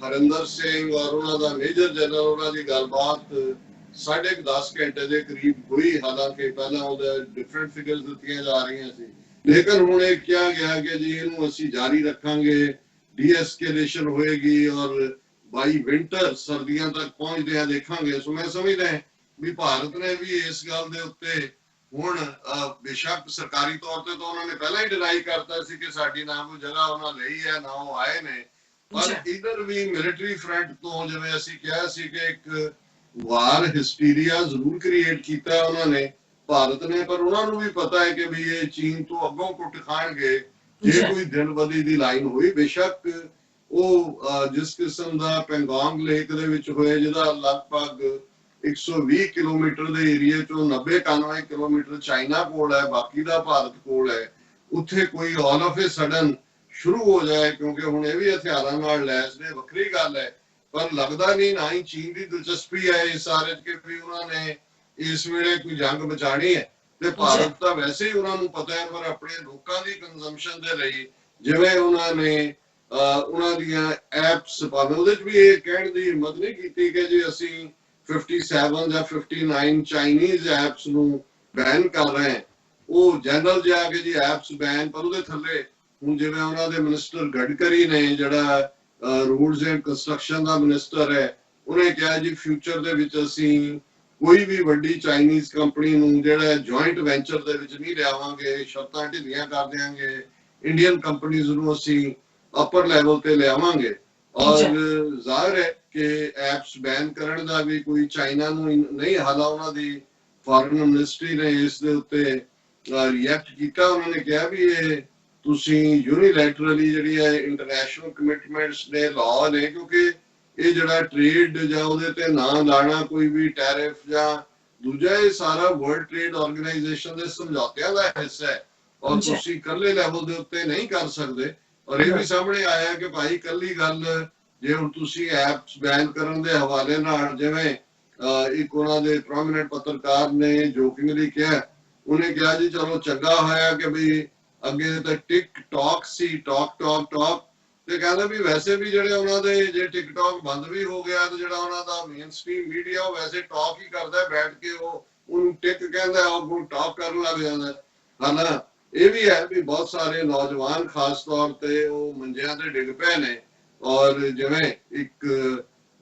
ਹਰਿੰਦਰ ਸਿੰਘ ਔਰ ਉਹਨਾਂ ਦਾ ਮੇਜਰ ਜਨਰਲ, ਉਹਨਾਂ ਦੀ ਗੱਲਬਾਤ 10.5 ਘੰਟੇ ਦੇ ਕਰੀਬ ਹੋਈ। ਹਾਲਾਂਕਿ ਪਹਿਲਾਂ ਉਹਦੇ ਡਿਫਰੈਂਟ ਫਿਗਰਸ ਦਿੱਤੀਆਂ ਜਾ ਰਹੀਆਂ ਸੀ, ਲੇਕਿਨ ਹੁਣ ਇਹ ਕਿਹਾ ਗਿਆ ਕਿ ਜੀ ਇਹਨੂੰ ਅਸੀਂ ਜਾਰੀ ਰੱਖਾਂਗੇ, ਡੀਐਸਕੇਲੇਸ਼ਨ ਹੋਏਗੀ ਔਰ ਬਾਈ ਵਿੰਟਰ ਸਰਦੀਆਂ ਤੱਕ ਪਹੁੰਚਦੇ ਆ ਦੇਖਾਂਗੇ। ਸੋ ਮੈਂ ਸਮਝਦਾ ਵੀ ਭਾਰਤ ਨੇ ਵੀ ਇਸ ਗੱਲ ਦੇ ਉੱਤੇ ਹੁਣ ਬੇਸ਼ੱਕ ਸਰਕਾਰੀ ਤੌਰ ਤੇ ਤਾਂ ਉਹਨਾਂ ਨੇ ਪਹਿਲਾਂ ਹੀ ਡਿਨਾਈ ਕਰਤਾ ਸੀ ਕਿ ਸਾਡੀ ਨਾ ਕੋਈ ਜਗ੍ਹਾ ਉਹਨਾਂ ਲਈ ਹੈ, ਨਾ ਉਹ ਆਏ ਨੇ, ਪਰ ਇਧਰ ਵੀ ਮਿਲਟਰੀ ਫਰੰਟ ਤੋਂ ਜਿਵੇਂ ਅਸੀਂ ਕਿਹਾ ਸੀ ਕਿ ਇੱਕ ਵਾਰ ਹਿਸਟੀਰੀਆ ਜ਼ਰੂਰ ਕ੍ਰੀਏਟ ਕੀਤਾ ਉਹਨਾਂ ਨੇ, ਭਾਰਤ ਨੇ, ਪਰ ਉਹਨਾਂ ਨੂੰ ਵੀ ਪਤਾ ਹੈ ਕਿ ਵੀ ਇਹ ਚੀਨ ਤੋਂ ਅੱਗੋਂ ਕੁੱਟ ਖਾਣਗੇ ਜੇ ਕੋਈ ਦਿਨ ਵਧੀ ਦੀ ਲਾਈਨ ਹੋਈ। ਬੇਸ਼ੱਕ ਉਹ ਜਿਸ ਕਿਸਮ ਦਾ ਪੈਂਗੋਂਗ ਲੇਕ ਦੇ ਵਿੱਚ ਹੋਇਆ, ਜਿਹਦਾ ਲਗਭਗ 120 ਕਿਲੋਮੀਟਰ ਦੇ ਏਰੀਏ ਚੋਂ 90-91 ਕਿਲੋਮੀਟਰ ਚਾਈਨਾ ਕੋਲ ਹੈ, ਬਾਕੀ ਦਾ ਭਾਰਤ ਕੋਲ ਹੈ, ਉੱਥੇ ਕੋਈ ਆਲ ਆਫ ਏ ਸਡਨ ਸ਼ੁਰੂ ਹੋ ਜਾਏ, ਕਿਉਂਕਿ ਹੁਣ ਇਹ ਵੀ ਹਥਿਆਰਾਂ ਨਾਲ ਲੈਸ ਨੇ, ਵੱਖਰੀ ਗੱਲ ਹੈ, ਪਰ ਲੱਗਦਾ ਨਹੀਂ ਨਾ ਹੀ ਚੀਨ ਦੀ ਦਿਲਚਸਪੀ ਹੈ ਇਸ ਸਾਰੇ ਕਿ ਵੀ ਉਹਨਾਂ ਨੇ ਇਸ ਵੇਲੇ ਕੋਈ ਜੰਗ ਬਚਾਣੀ ਹੈ। ਤੇ ਭਾਰਤ ਤਾਂ ਵੈਸੇ ਹੀ ਉਹਨਾਂ ਨੂੰ ਪਤਾ ਹੈ, ਪਰ ਆਪਣੇ ਲੋਕਾਂ ਦੀ ਕੰਜ਼ੰਪਸ਼ਨ ਦੇ ਲਈ ਜਿਵੇਂ ਉਹਨਾਂ ਨੇ ਉਹਨਾਂ ਦੀਆਂ ਐਪਸ ਭਾਵੇਂ ਉਹਦੇ 'ਚ ਵੀ ਇਹ ਕਹਿਣ ਦੀ ਹਿੰਮਤ ਨਹੀਂ ਕੀਤੀ ਕਿ ਜੀ ਅਸੀਂ 57 ਜਾਂ 59 ਚਾਈਨੀਜ਼ ਐਪਸ ਨੂੰ ਬੈਨ ਕਰ ਰਹੇ ਹਾਂ। ਉਹ ਜਨਰਲ ਜਾ ਕੇ ਜੀ ਐਪਸ ਬੈਨ, ਪਰ ਉਹਦੇ ਥੱਲੇ ਹੁਣ ਜਿਵੇਂ ਉਹਨਾਂ ਦੇ ਮਿਨਿਸਟਰ ਗਡਕਰੀ ਨੇ, ਜਿਹੜਾ ਰੋਡਸ ਐਂਡ ਕੰਸਟਰਕਸ਼ਨ ਦਾ ਮਿਨਿਸਟਰ ਹੈ, ਉਹਨੇ ਕਿਹਾ ਜੀ ਫਿਊਚਰ ਦੇ ਵਿੱਚ ਅਸੀਂ ਕੋਈ ਵੀ ਵੱਡੀ ਚਾਈਨੀਜ਼ ਕੰਪਨੀ ਨੂੰ ਜਿਹੜਾ ਜੁਆਇੰਟ ਵੈਂਚਰ ਦੇ ਵਿੱਚ ਨਹੀਂ ਲਿਆਵਾਂਗੇ, ਸ਼ਰਤਾਂ ਢਿੱਲੀਆਂ ਕਰ ਦੇਵਾਂਗੇ, ਇੰਡੀਅਨ ਕੰਪਨੀਜ਼ ਨੂੰ ਅਸੀਂ ਅਪਰ ਲੈਵਲ ਤੇ ਲਿਆਵਾਂਗੇ। ਔਰ ਜ਼ਾਹਿਰ ਹੈ ਕਿ ਐਪਸ ਬੈਨ ਕਰਨ ਦਾ ਵੀ ਕੋਈ ਚਾਈਨਾ ਨੂੰ ਨਹੀਂ, ਹਾਲਾ ਉਹਨਾਂ ਦੀ ਫੋਰਨ ਮਿਨਿਸਟਰੀ ਨੇ ਇਸ ਦੇ ਉੱਤੇ ਰਿਐਕਟ ਕੀਤਾ। ਉਹਨਾਂ ਨੇ ਕਿਹਾ ਵੀ ਇਹ ਤੁਸੀਂ ਯੂਨੀਲੈਟਰਲੀ ਜਿਹੜੀ ਹੈ ਇੰਟਰਨੈਸ਼ਨਲ ਕਮਿਟਮੈਂਟਸ ਨੇ, ਲਾਅ ਨੇ, ਕਿਉਂਕਿ ਇਹ ਜਿਹੜਾ ਟ੍ਰੇਡ ਜਾਂ ਉਹਦੇ ਤੇ ਨਾ ਲਾਣਾ ਕੋਈ ਵੀ ਟੈਰਿਫ ਜਾਂ ਦੂਜਾ, ਇਹ ਸਾਰਾ ਵਰਲਡ ਟ੍ਰੇਡ ਆਰਗੇਨਾਈਜੇਸ਼ਨ ਦੇ ਸਮਝੌਤਿਆਂ ਦਾ ਹਿੱਸਾ ਹੈ ਔਰ ਤੁਸੀਂ ਇਕੱਲੇ ਲੈਵਲ ਦੇ ਉੱਤੇ ਨਹੀਂ ਕਰ ਸਕਦੇ। ਔਰ ਇਹ ਵੀ ਸਾਹਮਣੇ ਆਇਆ ਕਿ ਭਾਈ ਇਕੱਲੀ ਗੱਲ ਜੇ ਹੁਣ ਤੁਸੀਂ ਐਪਸ ਬੈਨ ਕਰਨ ਦੇ ਹਵਾਲੇ ਨਾਲ, ਜਿਵੇਂ ਇੱਕ ਉਹਨਾਂ ਦੇ ਪ੍ਰੋਮਿਨੈਂਟ ਪੱਤਰਕਾਰ ਨੇ ਜੋਕਿੰਗਲੀ ਕਿਹਾ, ਉਹਨੇ ਕਿਹਾ ਜੀ ਚਲੋ ਚੰਗਾ ਹੋਇਆ ਕਿ ਵੀ ਅੱਗੇ ਤਾਂ ਟਿਕ ਟੌਕ ਸੀ, ਟੌਕ ਤੇ ਕਹਿੰਦਾ ਵੀ ਵੈਸੇ ਵੀ ਜਿਹੜੇ ਉਹਨਾਂ ਦੇ ਜੇ ਟਿਕਟੌਕ ਬੰਦ ਵੀ ਹੋ ਗਿਆ ਤੇ ਜਿਹੜਾ ਉਹਨਾਂ ਦਾ ਮੇਨ ਸਟ੍ਰੀਮ ਮੀਡੀਆ ਉਹ ਵੈਸੇ ਟਾਕ ਹੀ ਕਰਦਾ ਬੈਠ ਕੇ, ਉਹ ਉਹਨੂੰ ਟਿਕ ਕਹਿੰਦਾ, ਉਹ ਟਾਕ ਕਰਨ ਲੱਗ ਜਾਂਦਾ। ਹਾਲਾਂ ਇਹ ਵੀ ਹੈ ਵੀ ਬਹੁਤ ਸਾਰੇ ਨੌਜਵਾਨ ਖਾਸ ਤੌਰ ਤੇ ਉਹ ਮੰਜਿਆਂ ਤੇ ਡਿੱਗ ਪਏ ਨੇ। ਔਰ ਜਿਵੇਂ ਇੱਕ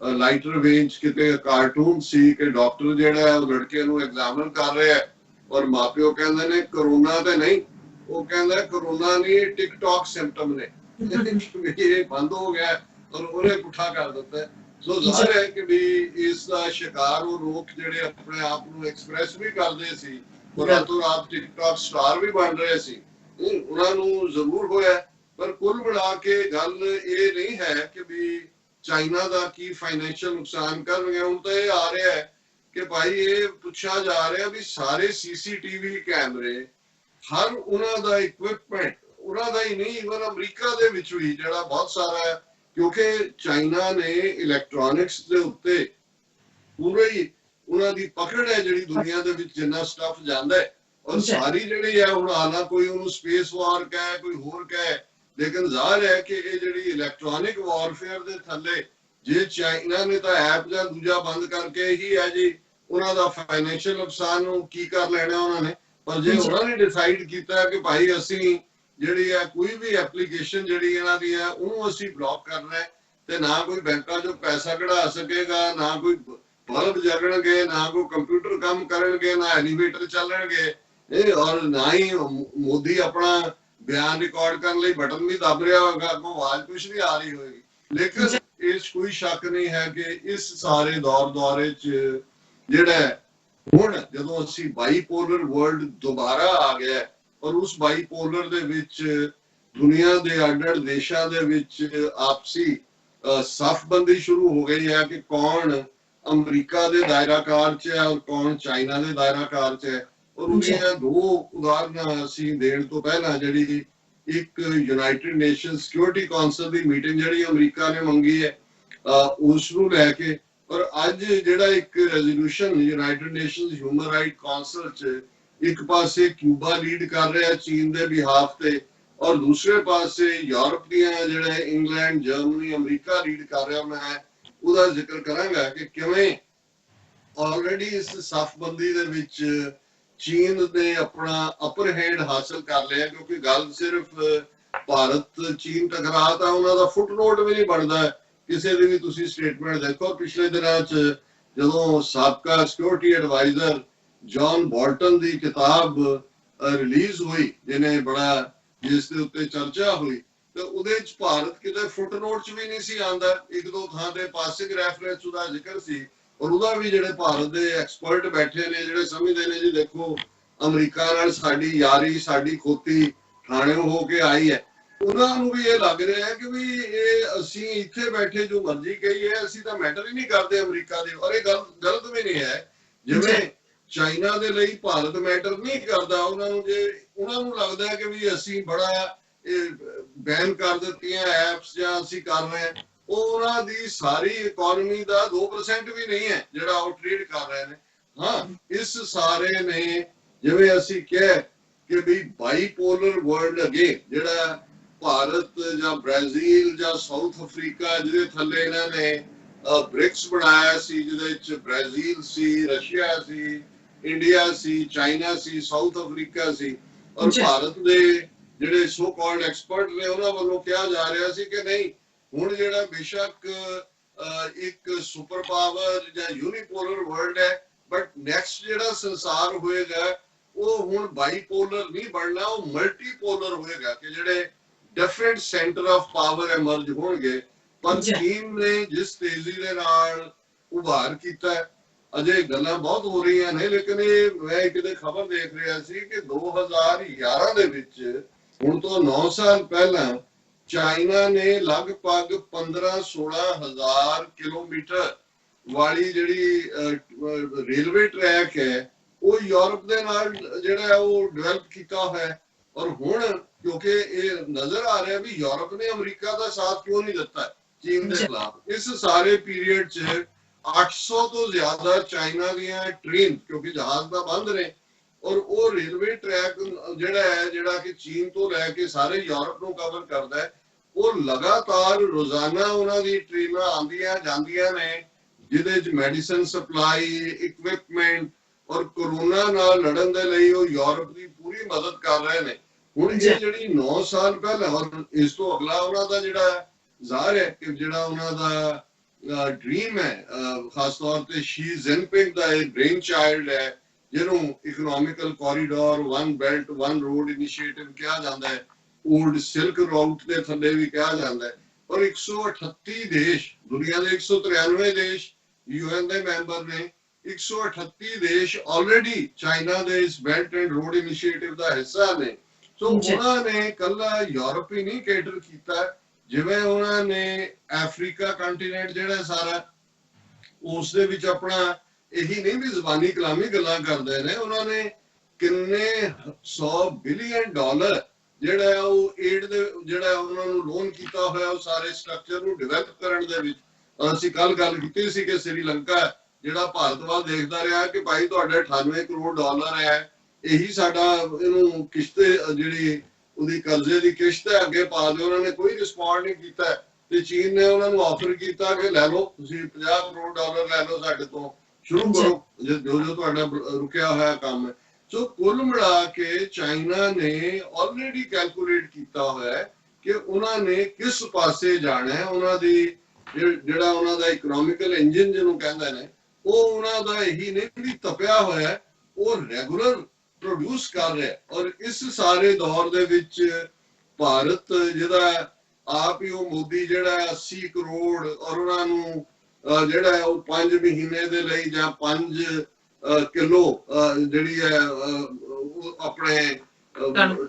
ਲਾਈਟਰ ਵੇਂਚ ਕਿਤੇ ਕਾਰਟੂਨ ਸੀ ਕਿ ਡਾਕਟਰ ਜਿਹੜਾ ਹੈ ਉਹ ਲੜਕੇ ਨੂੰ ਐਗਜ਼ਾਮਨ ਕਰ ਰਿਹਾ ਹੈ ਔਰ ਮਾਪਿਓ ਕਹਿੰਦੇ ਨੇ ਕਰੋਨਾ ਤੇ ਨਹੀਂ, ਉਹ ਕਹਿੰਦਾ ਕਰੋਨਾ ਨਹੀਂ, ਟਿਕਟੌਕ ਸਿੰਪਟਮ ਨੇ, ਇਹ ਬੰਦ ਹੋ ਗਿਆ ਔਰ ਉਹਨੇ ਪੁੱਠਾ ਕਰ ਦਿੱਤਾ। ਸੋ ਜ਼ਾਹਿਰ ਹੈ ਕਿ ਵੀ ਇਸ ਦਾ ਸ਼ਿਕਾਰ ਉਹ ਲੋਕ ਜਿਹੜੇ ਆਪਣੇ ਆਪ ਨੂੰ ਐਕਸਪ੍ਰੈਸ ਵੀ ਕਰਦੇ ਸੀ, ਰਾਤੋਂ ਰਾਤ ਟਿਕਟੌਕ ਸਟਾਰ ਵੀ ਬਣ ਰਹੇ ਸੀ, ਉਹਨਾਂ ਨੂੰ ਜ਼ਰੂਰ ਹੋਇਆ। ਪਰ ਕੁੱਲ ਮਿਲਾ ਕੇ ਗੱਲ ਇਹ ਨਹੀਂ ਹੈ ਕਿ ਵੀ ਚਾਈਨਾ ਦਾ ਕੀ ਫਾਈਨੈਂਸ਼ੀਅਲ ਨੁਕਸਾਨ ਕਰਨਗੇ। ਹੁਣ ਤਾਂ ਇਹ ਆ ਰਿਹਾ ਹੈ ਕਿ ਭਾਈ ਇਹ ਪੁੱਛਿਆ ਜਾ ਰਿਹਾ ਵੀ ਸਾਰੇ ਸੀਸੀਟੀਵੀ ਕੈਮਰੇ, ਹਰ ਉਹਨਾਂ ਦਾ ਇਕਵਿਪਮੈਂਟ, ਉਹਨਾਂ ਦਾ ਹੀ ਨਹੀਂ, ਇਵਨ ਅਮਰੀਕਾ ਦੇ ਵਿੱਚ ਵੀ ਜਿਹੜਾ ਬਹੁਤ ਸਾਰਾ ਹੈ, ਕਿਉਂਕਿ ਚਾਈਨਾ ਨੇ ਇਲੈਕਟ੍ਰੋਨਿਕਸ ਦੇ ਉੱਤੇ ਪੂਰੇ ਹੀ ਉਹਨਾਂ ਦੀ ਪਕੜ ਹੈ ਜਿਹੜੀ ਦੁਨੀਆ ਦੇ ਵਿੱਚ ਜਿੰਨਾ ਸਟੱਫ ਜਾਂਦਾ ਹੈ। ਔਰ ਸਾਰੀ ਜਿਹੜੀ ਹੈ ਹੁਣ ਹਾਲਾਂ ਕੋਈ ਉਹਨੂੰ ਸਪੇਸ ਵਾਰ ਕਹੇ, ਕੋਈ ਹੋਰ ਕਹੇ, ਲੇਕਿਨ ਜ਼ਾਹਿਰ ਹੈ ਕਿ ਇਹ ਜਿਹੜੀ ਇਲੈਕਟ੍ਰੋਨਿਕ ਵਾਰਫੇਅਰ ਦੇ ਥੱਲੇ ਜੇ ਚਾਈਨਾ ਨੇ ਤਾਂ ਐਪ ਜਾਂ ਦੂਜਾ ਬੰਦ ਕਰਕੇ ਹੀ ਹੈ ਜੀ ਉਹਨਾਂ ਦਾ ਫਾਈਨੈਂਸ਼ੀਅਲ ਨੁਕਸਾਨ ਨੂੰ ਕੀ ਕਰ ਲੈਣਾ ਉਹਨਾਂ ਨੇ। ਪਰ ਜੇ ਉਹਨਾਂ ਨੇ ਡਿਸਾਈਡ ਕੀਤਾ ਕਿ ਭਾਈ ਅਸੀਂ ਜਿਹੜੀ ਹੈ ਕੋਈ ਵੀ ਐਪਲੀਕੇਸ਼ਨ ਜਿਹੜੀ ਇਹਨਾਂ ਦੀ ਹੈ ਉਹਨੂੰ ਅਸੀਂ ਬਲੌਕ ਕਰਨਾ ਹੈ, ਤੇ ਨਾ ਕੋਈ ਬੈਂਕਾਂ ਚੋਂ ਪੈਸਾ ਕਢਾ ਸਕੇਗਾ, ਨਾ ਕੋਈ ਬਲਬ ਜਗਣਗੇ, ਨਾ ਕੋਈ ਕੰਪਿਊਟਰ ਕੰਮ ਕਰਨਗੇ, ਨਾ ਐਲੀਵੇਟਰ ਚੱਲਣਗੇ, ਇਹ ਔਰ ਨਾ ਹੀ ਮੋਦੀ ਆਪਣਾ ਬਿਆਨ ਰਿਕਾਰਡ ਕਰਨ ਲਈ ਬਟਨ ਵੀ ਦੱਬ ਰਿਹਾ ਹੋਗਾ, ਅੱਗੋਂ ਆਵਾਜ਼ ਕੁਝ ਨਹੀਂ ਆ ਰਹੀ ਹੋਏਗੀ। ਲੇਕਿਨ ਇਸ ਕੋਈ ਸ਼ੱਕ ਨਹੀਂ ਹੈ ਕਿ ਇਸ ਸਾਰੇ ਦੌਰੇ 'ਚ ਜਿਹੜਾ ਹੁਣ ਜਦੋਂ ਅਸੀਂ ਬਾਈਪੋਲਰ ਵਰਲਡ ਦੁਬਾਰਾ ਆ ਗਿਆ ਔਰ ਉਸ ਬਾਈਪੋਲਰ ਦੇ ਵਿੱਚ ਦੁਨੀਆ ਦੇ ਅੱਡ-ਅੱਡ ਦੇਸ਼ਾਂ ਦੇ ਵਿੱਚ ਆਪਸੀ ਸਫਬੰਦੀ ਸ਼ੁਰੂ ਹੋ ਗਈ ਹੈ ਕਿ ਕੌਣ ਅਮਰੀਕਾ ਦੇ ਦਾਇਰਾਕਾਰ 'ਚ ਹੈ ਔਰ ਕੌਣ ਚਾਈਨਾ ਦੇ ਦਾਇਰਾਕਾਰ 'ਚ ਹੈ। ਔਰ ਉਹਦੀਆਂ ਦੋ ਉਦਾਹਰਨਾਂ ਅਸੀਂ ਦੇਣ ਤੋਂ ਪਹਿਲਾਂ, ਜਿਹੜੀ ਇੱਕ ਯੂਨਾਈਟਿਡ ਨੇਸ਼ਨ ਸਿਕਿਉਰਿਟੀ ਕਾਉਂਸਲ ਦੀ ਮੀਟਿੰਗ ਜਿਹੜੀ ਅਮਰੀਕਾ ਨੇ ਮੰਗੀ ਹੈ ਉਸ ਨੂੰ ਲੈ ਕੇ, ਔਰ ਅੱਜ ਜਿਹੜਾ ਇੱਕ resolution United nations human right council 'ਚ ਇੱਕ ਪਾਸੇ ਕਿਊਬਾ ਲੀਡ ਕਰ ਰਿਹਾ ਚੀਨ ਦੇ ਬਿਹਾਫ ਤੇ, ਔਰ ਦੂਸਰੇ ਪਾਸੇ ਯੂਰਪ ਦੀਆਂ ਜਿਹੜਾ ਇੰਗਲੈਂਡ, ਜਰਮਨੀ, ਅਮਰੀਕਾ ਲੀਡ ਕਰ ਰਿਹਾ। ਮੈਂ ਉਹਦਾ ਜ਼ਿਕਰ ਕਰਾਂਗਾ ਕਿ ਕਿਵੇਂ ਆਲਰੇਡੀ ਇਸ ਸਫਬੰਦੀ ਦੇ ਵਿੱਚ ਚੀਨ ਨੇ ਆਪਣਾ ਅਪਰ ਹੈਂਡ ਹਾਸਲ ਕਰ ਲਿਆ, ਕਿਉਂਕਿ ਗੱਲ ਸਿਰਫ ਭਾਰਤ ਚੀਨ ਟਕਰਾਅ ਤਾਂ ਉਹਨਾਂ ਦਾ ਫੁੱਟਨੋਟ ਵੀ ਨਹੀਂ ਬਣਦਾ ਕਿਸੇ ਦੀ ਵੀ। ਤੁਸੀਂ ਸਟੇਟਮੈਂਟ ਦੇਖੋ ਪਿਛਲੇ ਦਿਨਾਂ 'ਚ ਜਦੋਂ ਸਾਬਕਾ ਸਿਕਿਉਰਿਟੀ ਐਡਵਾਈਜ਼ਰ ਜੌਨ ਬੋਲਟਨ ਦੀ ਕਿਤਾਬ ਰਿਲੀਜ਼ ਹੋਈ, ਜਿਹਨੇ ਬੜਾ ਜਿਸ ਦੇ ਉੱਤੇ ਚਰਚਾ ਹੋਈ, ਤੇ ਉਹਦੇ 'ਚ ਭਾਰਤ ਕਿਤੇ ਫੁੱਟਨੋਟ 'ਚ ਵੀ ਨਹੀਂ ਸੀ ਆਉਂਦਾ, ਇੱਕ ਦੋ ਥਾਂ ਤੇ ਪਾਸਿੰਗ ਰੈਫਰੈਂਸ ਉਹਦਾ ਜ਼ਿਕਰ ਸੀ। ਔਰ ਉਹਦਾ ਵੀ ਜਿਹੜੇ ਭਾਰਤ ਦੇ ਐਕਸਪਰਟ ਬੈਠੇ ਨੇ ਜਿਹੜੇ ਸਮਝਦੇ ਨੇ ਜੀ ਦੇਖੋ ਅਮਰੀਕਾ ਨਾਲ ਸਾਡੀ ਯਾਰੀ, ਸਾਡੀ ਖੋਤੀ ਠਾਣਿਓ ਹੋ ਕੇ ਆਈ ਹੈ, ਉਹਨਾਂ ਨੂੰ ਵੀ ਇਹ ਲੱਗ ਰਿਹਾ ਹੈ ਕਿ ਵੀ ਇਹ ਅਸੀਂ ਇੱਥੇ ਬੈਠੇ ਜੋ ਮਰਜ਼ੀ ਕਹੀਏ, ਅਸੀਂ ਤਾਂ ਮੈਟਰ ਹੀ ਨਹੀਂ ਕਰਦੇ ਅਮਰੀਕਾ ਦੇ। ਔਰ ਇਹ ਗੱਲ ਗਲਤ ਵੀ ਨਹੀਂ ਹੈ, ਜਿਵੇਂ ਚਾਈਨਾ ਦੇ ਲਈ ਭਾਰਤ ਮੈਟਰ ਨਹੀਂ ਕਰਦਾ, ਉਹਨਾਂ ਨੂੰ ਜੇ ਉਹਨਾਂ ਨੂੰ ਲੱਗਦਾ ਹੈ ਕਿ ਵੀ ਅਸੀਂ ਬੜਾ ਬੈਨ ਕਰ ਦਿੱਤੀਆਂ ਐਪਸ ਜਾਂ ਅਸੀਂ ਕਰ ਰਹੇ ਹਾਂ, ਉਹ ਉਹਨਾਂ ਦੀ ਸਾਰੀ ਇਕਨੋਮੀ ਦਾ 2% ਵੀ ਨਹੀਂ ਹੈ ਜਿਹੜਾ ਉਹ ਟ੍ਰੇਡ ਕਰ ਰਹੇ ਨੇ। ਹਾਂ, ਇਸ ਸਾਰੇ ਨੇ ਜਿਵੇਂ ਅਸੀਂ ਕਿਹਾ ਕਿ ਵੀ ਬਾਈਪੋਲਰ ਵਰਲਡ ਅਗੇ, ਜਿਹੜਾ ਭਾਰਤ ਜਾਂ ਬ੍ਰਾਜ਼ੀਲ ਜਾਂ ਸਾਊਥ ਅਫਰੀਕਾ ਜਿਹਦੇ ਥੱਲੇ ਇਹਨਾਂ ਨੇ ਬ੍ਰਿਕਸ ਬਣਾਇਆ ਸੀ, ਜਿਹਦੇ ਵਿੱਚ ਬ੍ਰਾਜ਼ੀਲ ਸੀ, ਰਸ਼ੀਆ ਸੀ, ਇੰਡੀਆ ਸੀ, ਚਾਈਨਾ ਸੀ, ਸਾਊਥ ਅਫਰੀਕਾ ਸੀ, ਔਰ ਭਾਰਤ ਦੇ ਜਿਹੜੇ ਸੋ ਕਾਲਡ ਐਕਸਪਰਟ ਨੇ ਉਹਨਾਂ ਵੱਲੋਂ ਕਿਹਾ ਜਾ ਰਿਹਾ ਸੀ ਕਿ ਨਹੀਂ, ਹੁਣ ਜਿਹੜਾ ਬੇਸ਼ੱਕ ਇੱਕ ਸੁਪਰ ਪਾਵਰ ਜਾਂ ਯੂਨੀਪੋਲਰ ਵਰਲਡ ਹੈ, ਬਟ ਨੈਕਸਟ ਜਿਹੜਾ ਸੰਸਾਰ ਹੋਏਗਾ ਉਹ ਹੁਣ ਬਾਈਪੋਲਰ ਨਹੀਂ ਬਣਨਾ, ਉਹ ਮਲਟੀਪੋਲਰ ਹੋਏਗਾ ਕਿ ਜਿਹੜੇ ਡਿਫਰੈਂਟ ਸੈਂਟਰ ਆਫ ਪਾਵਰ ਐਮਰਜ ਹੋਣਗੇ। ਪਰ ਚੀਨ ਨੇ ਜਿਸ ਤੇਜ਼ੀ ਦੇ ਨਾਲ ਉਭਾਰ ਕੀਤਾ, ਅਜੇ ਗੱਲਾਂ ਬਹੁਤ ਹੋ ਰਹੀਆਂ ਨੇ, ਲੇਕਿਨ ਇਹ ਮੈਂ ਕਿਤੇ ਖਬਰ ਦੇਖ ਰਿਹਾ ਸੀ ਕਿ 2011 ਦੇ ਵਿੱਚ, ਹੁਣ ਤੋਂ 9 ਸਾਲ ਪਹਿਲਾਂ, ਚਾਈਨਾ ਨੇ ਲਗਭਗ 15-16 ਹਜ਼ਾਰ ਕਿਲੋਮੀਟਰ ਵਾਲੀ ਜਿਹੜੀ ਰੇਲਵੇ ਟਰੈਕ ਹੈ ਉਹ ਯੂਰਪ ਦੇ ਨਾਲ ਜਿਹੜਾ ਉਹ ਡਿਵੈਲਪ ਕੀਤਾ ਹੋਇਆ। ਔਰ ਹੁਣ ਕਿਉਂਕਿ ਇਹ ਨਜ਼ਰ ਆ ਰਿਹਾ ਵੀ ਯੂਰਪ ਨੇ ਅਮਰੀਕਾ ਦਾ ਸਾਥ ਕਿਉਂ ਨਹੀਂ ਦਿੱਤਾ ਚੀਨ ਦੇ ਖਿਲਾਫ, ਇਸ ਸਾਰੇ ਪੀਰੀਅਡ 'ਚ 800 ਤੋਂ ਜ਼ਿਆਦਾ ਚਾਈਨਾ ਦੀਆਂ ਟ੍ਰੇਨ, ਕਿਉਂਕਿ ਜਹਾਜ਼ ਤਾਂ ਬੰਦ ਨੇ, ਔਰ ਉਹ ਰੇਲਵੇ ਟਰੈਕ ਜਿਹੜਾ ਹੈ, ਜਿਹੜਾ ਕਿ ਚੀਨ ਤੋਂ ਲੈ ਕੇ ਸਾਰੇ ਯੂਰਪ ਨੂੰ ਕਵਰ ਕਰਦਾ ਹੈ, ਉਹ ਲਗਾਤਾਰ ਰੋਜ਼ਾਨਾ ਉਹਨਾਂ ਦੀ ਟ੍ਰੇਨਾਂ ਆਉਂਦੀਆਂ ਜਾਂਦੀਆਂ ਨੇ, ਜਿਹਦੇ 'ਚ ਮੈਡੀਸਨ ਸਪਲਾਈ, ਇਕਵਿਪਮੈਂਟ, ਔਰ ਕੋਰੋਨਾ ਨਾਲ ਲੜਨ ਦੇ ਲਈ ਉਹ ਯੂਰਪ ਦੀ ਪੂਰੀ ਮਦਦ ਕਰ ਰਹੇ ਨੇ। ਹੁਣ ਇਹ ਜਿਹੜੀ 9 ਸਾਲ ਪਹਿਲਾਂ, ਔਰ ਇਸ ਤੋਂ ਅਗਲਾ ਉਹਨਾਂ ਦਾ ਜਿਹੜਾ ਜ਼ਾਹਰ ਹੈ ਕਿ ਜਿਹੜਾ ਉਹਨਾਂ ਦਾ ਡ੍ਰੀਮ ਹੈ, ਖਾਸ ਤੌਰ ਤੇ ਸ਼ੀ ਜਿਨਪਿੰਗ ਦਾ ਇਹ ਬ੍ਰੇਨ ਚਾਈਲਡ ਹੈ, ਜਿਹਨੂੰ economical corridor, one belt one road initiative ਕਿਹਾ ਜਾਂਦਾ ਹੈ, ਓਲਡ ਸਿਲਕ ਰੂਟ ਦੇ ਥੱਲੇ ਵੀ ਕਿਹਾ ਜਾਂਦਾ ਹੈ। ਔਰ 138 ਦੇਸ਼, ਦੁਨੀਆ ਦੇ 193 ਦੇਸ਼ ਯੂਐਨ ਦੇ ਮੈਂਬਰ ਨੇ, 138 ਦੇਸ਼ ਆਲਰੇਡੀ ਚਾਈਨਾ ਦੇ ਇਸ ਬੈਲਟ ਐਂਡ ਰੋਡ ਇਨੀਸ਼ੀਏਟਿਵ ਦਾ ਹਿੱਸਾ ਨੇ। ਸੋ ਉਹਨਾਂ ਨੇ ਕੱਲਾ ਯੂਰਪ ਹੀ ਨਹੀਂ ਕੇਟਰ ਕੀਤਾ, ਜਿਵੇਂ ਉਹਨਾਂ ਨੇ ਅਫਰੀਕਾ ਕੰਟੀਨੈਂਟ ਜਿਹੜਾ ਸਾਰਾ, ਉਸ ਦੇ ਵਿੱਚ ਆਪਣਾ ਇਹੀ ਨਹੀਂ ਵੀ ਜ਼ਬਾਨੀ ਕਲਾਮੀ ਗੱਲਾਂ ਕਰਦੇ ਨੇ, ਉਹਨਾਂ ਨੇ ਕਿੰਨੇ $100 ਬਿਲੀਅਨ ਜਿਹੜਾ ਉਹ ਏਡ ਦੇ ਜਿਹੜਾ ਉਹਨਾਂ ਨੂੰ ਲੋਨ ਕੀਤਾ ਹੋਇਆ ਉਹ ਸਾਰੇ ਸਟਰਕਚਰ ਨੂੰ ਡਿਵੈਲਪ ਕਰਨ ਦੇ ਵਿੱਚ। ਅਸੀਂ ਕੱਲ ਗੱਲ ਕੀਤੀ ਸੀ ਕਿ ਸ੍ਰੀਲੰਕਾ ਜਿਹੜਾ ਭਾਰਤ ਵੱਲ ਦੇਖਦਾ ਰਿਹਾ ਕਿ ਭਾਈ ਤੁਹਾਡੇ $98 ਕਰੋੜ ਹੈ, ਇਹੀ ਸਾਡਾ ਇਹਨੂੰ ਕਿਸ਼ਤ ਜਿਹੜੀ ਉਹਦੀ ਕਰਜ਼ੇ ਦੀ ਕਿਸ਼ਤ ਹੈ ਅੱਗੇ ਪਾ ਦਿਓ। ਉਹਨਾਂ ਨੇ ਕੋਈ ਰਿਸਪੌਂਡ ਨਹੀਂ ਕੀਤਾ ਤੇ ਚੀਨ ਨੇ ਉਹਨਾਂ ਨੂੰ ਆਫਰ ਕੀਤਾ ਕਿ ਲੈ ਲਓ ਤੁਸੀਂ $50 ਕਰੋੜ ਲੈ ਲਓ ਸਾਡੇ ਤੋਂ, ਸ਼ੁਰੂ ਕਰੋ ਜੋ ਤੁਹਾਡਾ ਰੁਕਿਆ ਹੋਇਆ ਕੰਮ ਹੈ। ਸੋ ਕੁੱਲ ਮਿਲਾ ਕੇ ਚਾਈਨਾ ਨੇ ਆਲਰੇਡੀ ਕੈਲਕੂਲੇਟ ਕੀਤਾ ਹੋਇਆ ਹੈ ਕਿ ਉਹਨਾਂ ਨੇ ਕਿਸ ਪਾਸੇ ਜਾਣਾ ਹੈ। ਉਹਨਾਂ ਦੀ ਜਿਹੜਾ ਉਹਨਾਂ ਦਾ ਇਕਨੋਮਿਕਲ ਇੰਜਨ ਜਿਹਨੂੰ ਕਹਿੰਦੇ ਨੇ, ਉਹ ਉਹਨਾਂ ਦਾ ਇਹੀ ਨਹੀਂ ਵੀ ਤਪਿਆ ਹੋਇਆ, ਉਹ ਰੈਗੂਲਰ ਪ੍ਰੋਡਿਊਸ ਕਰ ਰਿਹਾ। ਔਰ ਇਸ ਸਾਰੇ ਦੌਰ ਦੇ ਵਿੱਚ ਭਾਰਤ ਜਿਹਦਾ ਆਪ ਹੀ ਉਹ ਮੋਦੀ ਜਿਹੜਾ 80 ਕਰੋੜ ਔਰ ਉਹਨਾਂ ਨੂੰ ਜਿਹੜਾ ਹੈ ਉਹ 5 ਮਹੀਨੇ ਦੇ ਲਈ ਜਾਂ 5 ਕਿਲੋ ਜਿਹੜੀ ਹੈ ਆਪਣੇ